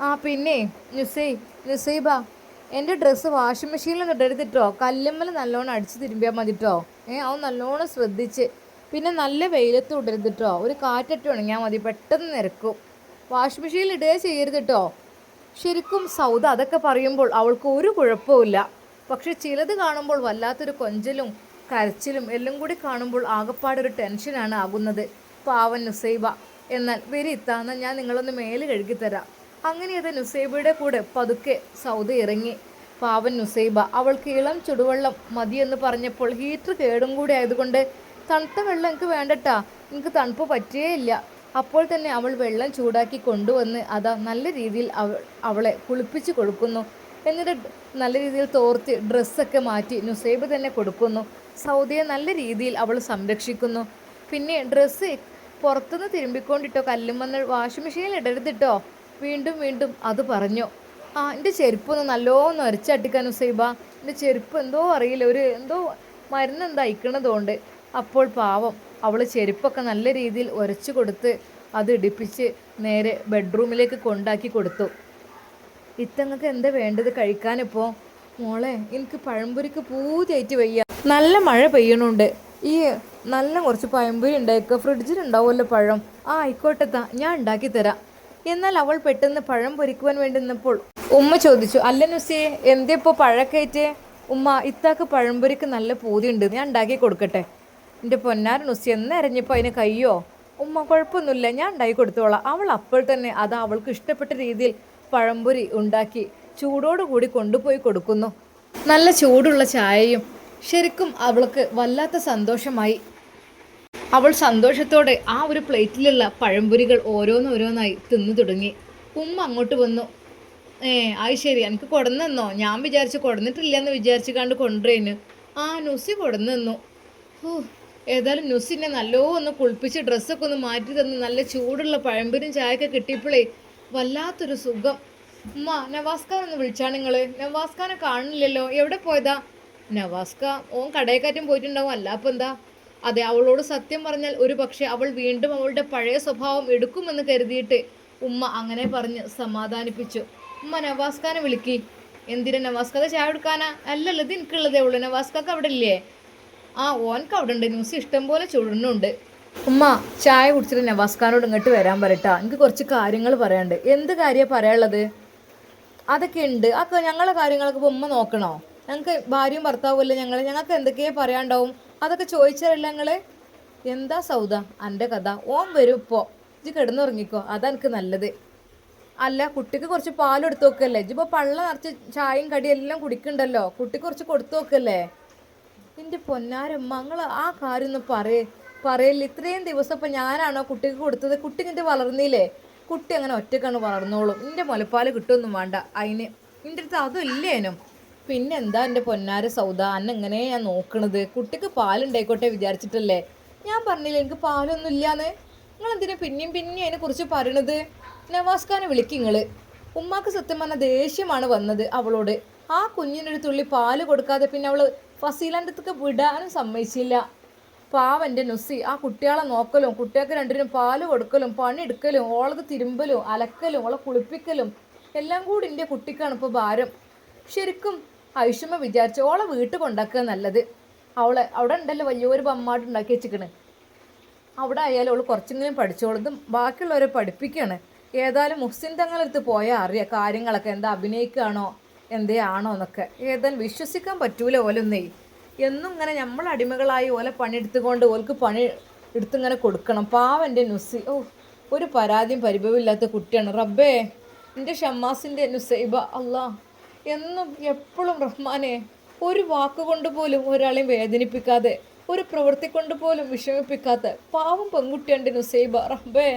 ആ പിന്നെ നുസൈബ എൻ്റെ ഡ്രസ്സ് വാഷിംഗ് മെഷീനിൽ ഇടരുതിട്ടോ, കല്ലുമ്മൽ നല്ലോണം അടിച്ച് തിരുമ്പിയാൽ മതിട്ടോ. അത് നല്ലോണം ശ്രദ്ധിച്ച്. പിന്നെ നല്ല വെയിലത്ത് ഇടരുതിട്ടോ, ഒരു കാറ്ററ്റ് ഉണങ്ങിയാൽ മതി, പെട്ടെന്ന് നിരക്കും. വാഷിംഗ് മെഷീനിൽ ഇടുകയോ ചെയ്യരുത് കേട്ടോ. ശരിക്കും സൗദ അതൊക്കെ പറയുമ്പോൾ അവൾക്ക് ഒരു കുഴപ്പമില്ല. പക്ഷെ ചിലത് കാണുമ്പോൾ വല്ലാത്തൊരു കൊഞ്ചലും കരച്ചിലും എല്ലാം കൂടി കാണുമ്പോൾ ആകപ്പാടൊരു ടെൻഷനാണ് ആകുന്നത്. പാവൻ നുസൈബ. എന്നാൽ വരി ഇത്താന്ന് ഞാൻ നിങ്ങളൊന്ന് മേല് കഴുകിത്തരാം. അങ്ങനെ അത് നുസൈബയുടെ കൂടെ പതുക്കെ സൗദ ഇറങ്ങി. പാവൻ നുസൈബ. അവൾക്ക് ഇളം ചുടുവെള്ളം മതിയെന്ന് പറഞ്ഞപ്പോൾ ഹീറ്റർ കേടും കൂടി ആയതുകൊണ്ട് തണുത്ത വെള്ളം എനിക്ക് വേണ്ടട്ടാ, എനിക്ക് തണുപ്പ് പറ്റിയേയില്ല. അപ്പോൾ തന്നെ അവൾ വെള്ളം ചൂടാക്കി കൊണ്ടുവന്ന് അതാ നല്ല രീതിയിൽ അവളെ കുളിപ്പിച്ച് കൊടുക്കുന്നു. എന്നിട്ട് നല്ല രീതിയിൽ തോർത്തി ഡ്രസ്സൊക്കെ മാറ്റി നുസൈബ തന്നെ കൊടുക്കുന്നു. സൗദിയെ നല്ല രീതിയിൽ അവൾ സംരക്ഷിക്കുന്നു. പിന്നെ ഡ്രസ്സ് പുറത്തുനിന്ന് തിരുമ്പിക്കൊണ്ടിട്ടോ, കല്ലുമ്മന്ന് വാഷിംഗ് മെഷീനിൽ ഇടരുതിട്ടോ. വീണ്ടും വീണ്ടും അത് പറഞ്ഞു. എൻ്റെ ചെരുപ്പൊന്ന് നല്ലോണം അരച്ചട്ടിക്കാൻ നുസൈബ, എൻ്റെ ചെരുപ്പ് എന്തോ അറിയില്ല, എന്തോ മരുന്നെന്താ അയക്കണതുകൊണ്ട്. അപ്പോൾ പാവം അവൾ ചെരുപ്പൊക്കെ നല്ല രീതിയിൽ ഉരച്ചു കൊടുത്ത് അത് ഇടിപ്പിച്ച് നേരെ ബെഡ്റൂമിലേക്ക് കൊണ്ടാക്കി കൊടുത്തു. ഇത്തങ്ങൾക്ക് എന്താ വേണ്ടത് കഴിക്കാനിപ്പോൾ? മോളെ എനിക്ക് പഴംപൊരിക്ക് പൂതിയായിട്ട് വയ്യ, നല്ല മഴ പെയ്യണുണ്ട്. ഈ നല്ല കുറച്ച് പഴംപൊരി ഉണ്ടാക്കുക, ഫ്രിഡ്ജിലുണ്ടാവുമല്ലോ പഴം. ആയിക്കോട്ടെ ഞാൻ ഉണ്ടാക്കി തരാം. എന്നാൽ അവൾ പെട്ടെന്ന് പഴം പൊരിക്കുവാൻ വേണ്ടി നിന്നപ്പോൾ ഉമ്മ ചോദിച്ചു, അല്ല നുസിയെ എന്തേ ഇപ്പോൾ പഴക്കയറ്റേ? ഉമ്മ ഇത്താക്ക് പഴംപൊരിക്ക് നല്ല പൂതിയുണ്ട്, ഞാൻ ഉണ്ടാക്കി കൊടുക്കട്ടെ. എൻ്റെ പൊന്നാർ നുസി എന്നരഞ്ഞപ്പോൾ അതിന് കയ്യോ? ഉമ്മ കുഴപ്പമൊന്നുമില്ല, ഞാൻ ഉണ്ടാക്കി കൊടുത്തോളാം. അവൾ അപ്പോൾ തന്നെ അത് അവൾക്ക് ഇഷ്ടപ്പെട്ട രീതിയിൽ പഴംപൊരി ഉണ്ടാക്കി ചൂടോടുകൂടി കൊണ്ടുപോയി കൊടുക്കുന്നു. നല്ല ചൂടുള്ള ചായയും. ശരിക്കും അവൾക്ക് വല്ലാത്ത സന്തോഷമായി. അവൾ സന്തോഷത്തോടെ ആ ഒരു പ്ലേറ്റിലുള്ള പഴംപൊരികൾ ഓരോന്നോരോന്നായി തിന്നു തുടങ്ങി. ഉമ്മ അങ്ങോട്ട് വന്നു. അത് ശരി, എനിക്ക് കൊടന്നെന്നോ? ഞാൻ വിചാരിച്ചു കൊടന്നിട്ടില്ലെന്ന് വിചാരിച്ചു കണ്ട് കൊണ്ടുവരേനു. നുസി കൊടന്നെന്നു. ഏതായാലും നുസിനെ നല്ലോ ഒന്ന് കുളിപ്പിച്ച് ഡ്രസ്സൊക്കെ ഒന്ന് മാറ്റി തന്നു നല്ല ചൂടുള്ള പഴംപൊരിയും ചായയൊക്കെ കിട്ടിയപ്പോഴേ വല്ലാത്തൊരു സുഖം. ഉമ്മ നവാസ്കാരൊന്ന് വിളിച്ചാ നിങ്ങൾ? നവാസ്കാനെ കാണില്ലല്ലോ, എവിടെ പോയതാ? നവാസ്ക ഓൻ കടയക്കാറ്റും പോയിട്ടുണ്ടാവും, അല്ല അപ്പം എന്താ? അതെ, അവളോട് സത്യം പറഞ്ഞാൽ ഒരു പക്ഷേ അവൾ വീണ്ടും അവളുടെ പഴയ സ്വഭാവം എടുക്കുമെന്ന് കരുതിയിട്ട് ഉമ്മ അങ്ങനെ പറഞ്ഞ് സമാധാനിപ്പിച്ചു. ഉമ്മ നവാസ്കാനെ വിളിക്കി. എന്തിനാ? നവാസ്കാക്ക് ചായ എടുക്കാനാ? അല്ലല്ലോ, ഇത് എനിക്കുള്ളതേ ഉള്ളൂ. നവാസ്കാക്ക് അവിടെ ഇല്ലേ? ഓനക്ക് അവിടെ ഉണ്ട്, ന്യൂസ് ഇഷ്ടം പോലെ ചുടുന്നുണ്ട്. ഉമ്മ ചായ കുടിച്ചിട്ട് നവാസ്കാനോട് ഇങ്ങോട്ട് വരാൻ പറയട്ടാ, എനിക്ക് കുറച്ച് കാര്യങ്ങൾ പറയാനുണ്ട്. എന്ത് കാര്യമാണ് പറയാനുള്ളത്? അതൊക്കെ ഉണ്ട്, ഞങ്ങളെ കാര്യങ്ങളൊക്കെ ഇപ്പോൾ ഉമ്മ നോക്കണോ? ഞങ്ങൾക്ക് ഭാര്യയും ഭർത്താവുമല്ലേ ഞങ്ങൾക്ക് എന്തൊക്കെയാണ് പറയാണ്ടാവും, അതൊക്കെ ചോദിച്ചാലല്ല നിങ്ങൾ? എന്താ സൗദ എൻ്റെ കഥ? ഓൻ വരും ഇപ്പോൾ, ഇജ്ജ് കിടന്നുറങ്ങിക്കോ, അതാ എനിക്ക് നല്ലത്. അല്ല, കുട്ടിക്ക് കുറച്ച് പാലെടുത്ത് നോക്കല്ലേ? ഇജ്ജിപ്പോൾ പള്ള നിറച്ച് ചായയും കടിയും എല്ലാം കുടിക്കണ്ടല്ലോ, കുട്ടിക്ക് കുറച്ച് കൊടുത്തു നോക്കല്ലേ? എൻ്റെ പൊന്നാരമ്മ, നിങ്ങൾ ആ കാര്യം ഒന്ന് പറയേ. പറയില്ല, ഇത്രയും ദിവസം ഇപ്പം ഞാനാണോ കുട്ടിക്ക് കൊടുത്തത്? കുട്ടി ഇങ്ങോട്ട് വളർന്നില്ലേ? കുട്ടി അങ്ങനെ ഒറ്റക്കാണ് വളർന്നോളും. എൻ്റെ മുലപ്പാൽ കിട്ടുമൊന്നും വേണ്ട അതിന്. എൻ്റെ അടുത്ത് അതും ഇല്ലേനും. പിന്നെ എന്താ എൻ്റെ പൊന്നാര സൗദ, എന്നെ ഞാൻ നോക്കണത്? കുട്ടിക്ക് പാലുണ്ടായിക്കോട്ടെ വിചാരിച്ചിട്ടല്ലേ. ഞാൻ പറഞ്ഞില്ലേ എനിക്ക് പാലൊന്നും ഇല്ലാന്ന്. നിങ്ങളെന്തിനാ പിന്നെയും അതിനെക്കുറിച്ച് പറയണത്? നവാസ്ഖാനെ വിളിക്കും നിങ്ങൾ. ഉമ്മാക്ക് സത്യം പറഞ്ഞാൽ ദേഷ്യമാണ് വന്നത് അവളോട്. ആ കുഞ്ഞിനൊരു തുള്ളി പാല് കൊടുക്കാതെ പിന്നെ അവൾ ഫസീലാൻ്റെ അടുത്തൊക്കെ വിടാനും സമ്മതിച്ചില്ല. പാവൻ്റെ നുസി ആ കുട്ടികളെ നോക്കലും കുട്ടികൾക്ക് രണ്ടിനും പാല് കൊടുക്കലും പണിയെടുക്കലും ഓളത് തിരുമ്പലും അലക്കലും ഓളെ കുളിപ്പിക്കലും എല്ലാം കൂടി എൻ്റെ കുട്ടിക്കാണ് ഇപ്പോൾ ഭാരം. ശരിക്കും ഐഷുമ്മ വിചാരിച്ചു ഓളെ വീട്ടിൽ കൊണ്ടാക്കുക നല്ലത്. അവിടെ ഉണ്ടല്ലോ വലിയൊരു ബമ്മാട്ട് ഉണ്ടാക്കി വെച്ചിക്കണ്. അവിടെ ആയാലും അവൾ കുറച്ചെങ്കിലും പഠിച്ചോളും. ഇത് ബാക്കിയുള്ളവരെ പഠിപ്പിക്കുകയാണ്. ഏതായാലും മുഹ്സിൻ തങ്ങളടുത്ത് പോയാൽ അറിയാം കാര്യങ്ങളൊക്കെ, എന്താ അഭിനയിക്കുകയാണോ എന്തേ ആണോ എന്നൊക്കെ. ഏതായാലും വിശ്വസിക്കാൻ പറ്റൂല ഓലൊന്നേ. എന്നും ഇങ്ങനെ നമ്മൾ അടിമകളായി ഓലെ പണിയെടുത്തുകൊണ്ട് ഓൽക്ക് പണി എടുത്തിങ്ങനെ കൊടുക്കണം. പാവൻ്റെ നുസി, ഒരു പരാതിയും പരിഭവം ഇല്ലാത്ത കുട്ടിയാണ്. റബ്ബേ എൻ്റെ ഷമ്മാസിൻ്റെ നുസൈബ അല്ലാ, എന്നും എപ്പോഴും റഹ്മാനെ ഒരു വാക്കുകൊണ്ട് പോലും ഒരാളെയും വേദനിപ്പിക്കാതെ, ഒരു പ്രവൃത്തി കൊണ്ട് പോലും വിഷമിപ്പിക്കാത്ത പാവം പെൺകുട്ടിയുണ്ട് നുസൈബ. റബ്ബേ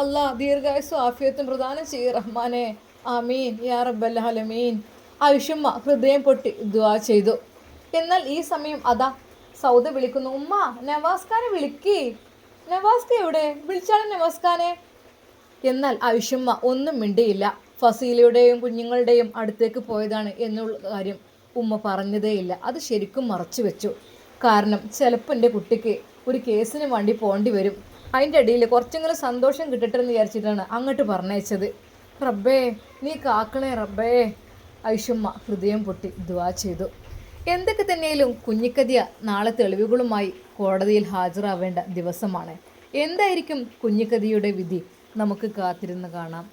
അല്ലാ ദീർഘായുസ്സും ആഫിയത്തും പ്രദാനം ചെയ്യ് റഹ്മാനെ. ആമീൻ യാ റബ്ബൽ ആലമീൻ. ആയുഷുമ്മ ഹൃദയം പൊട്ടി ദുആ ചെയ്തു. എന്നാൽ ഈ സമയം അതാ സൗദ വിളിക്കുന്നു. ഉമ്മ നവാസ്ഖാനെ വിളിക്കേ. നവാസ്ക എവിടെ? വിളിച്ചാലും നവാസ്ഖാനെ. എന്നാൽ ആയുഷുമ്മ ഒന്നും മിണ്ടിയില്ല. ഫസീലയുടെയും കുഞ്ഞുങ്ങളുടെയും അടുത്തേക്ക് പോയതാണ് എന്നുള്ള കാര്യം ഉമ്മ പറഞ്ഞതേയില്ല. അത് ശരിക്കും മറച്ചു വെച്ചു. കാരണം ചിലപ്പോൾ എൻ്റെ കുട്ടിക്ക് ഒരു കേസിന് വേണ്ടി പോകേണ്ടി വരും. അതിൻ്റെ ഇടയിൽ കുറച്ചെങ്കിലും സന്തോഷം കിട്ടട്ടെ എന്ന് വിചാരിച്ചിട്ടാണ് അങ്ങോട്ട് പറഞ്ഞയച്ചത്. റബ്ബേ നീ കാക്കണേ റബ്ബേ. ഐഷുമ്മ ഹൃദയം പൊട്ടി ദുആ ചെയ്തു. എന്തൊക്കെ തന്നെയാലും കുഞ്ഞിക്കതിയ നാളെ തെളിവുകളുമായി കോടതിയിൽ ഹാജരാവേണ്ട ദിവസമാണ്. എന്തായിരിക്കും കുഞ്ഞിക്കതിയുടെ വിധി? നമുക്ക് കാത്തിരുന്ന് കാണാം.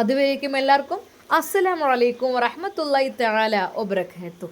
അതുവരേക്കും എല്ലാവർക്കും അസ്സലാമു അലൈക്കും വറഹ്മത്തുള്ളാഹി തആല വബറകാതുഹു.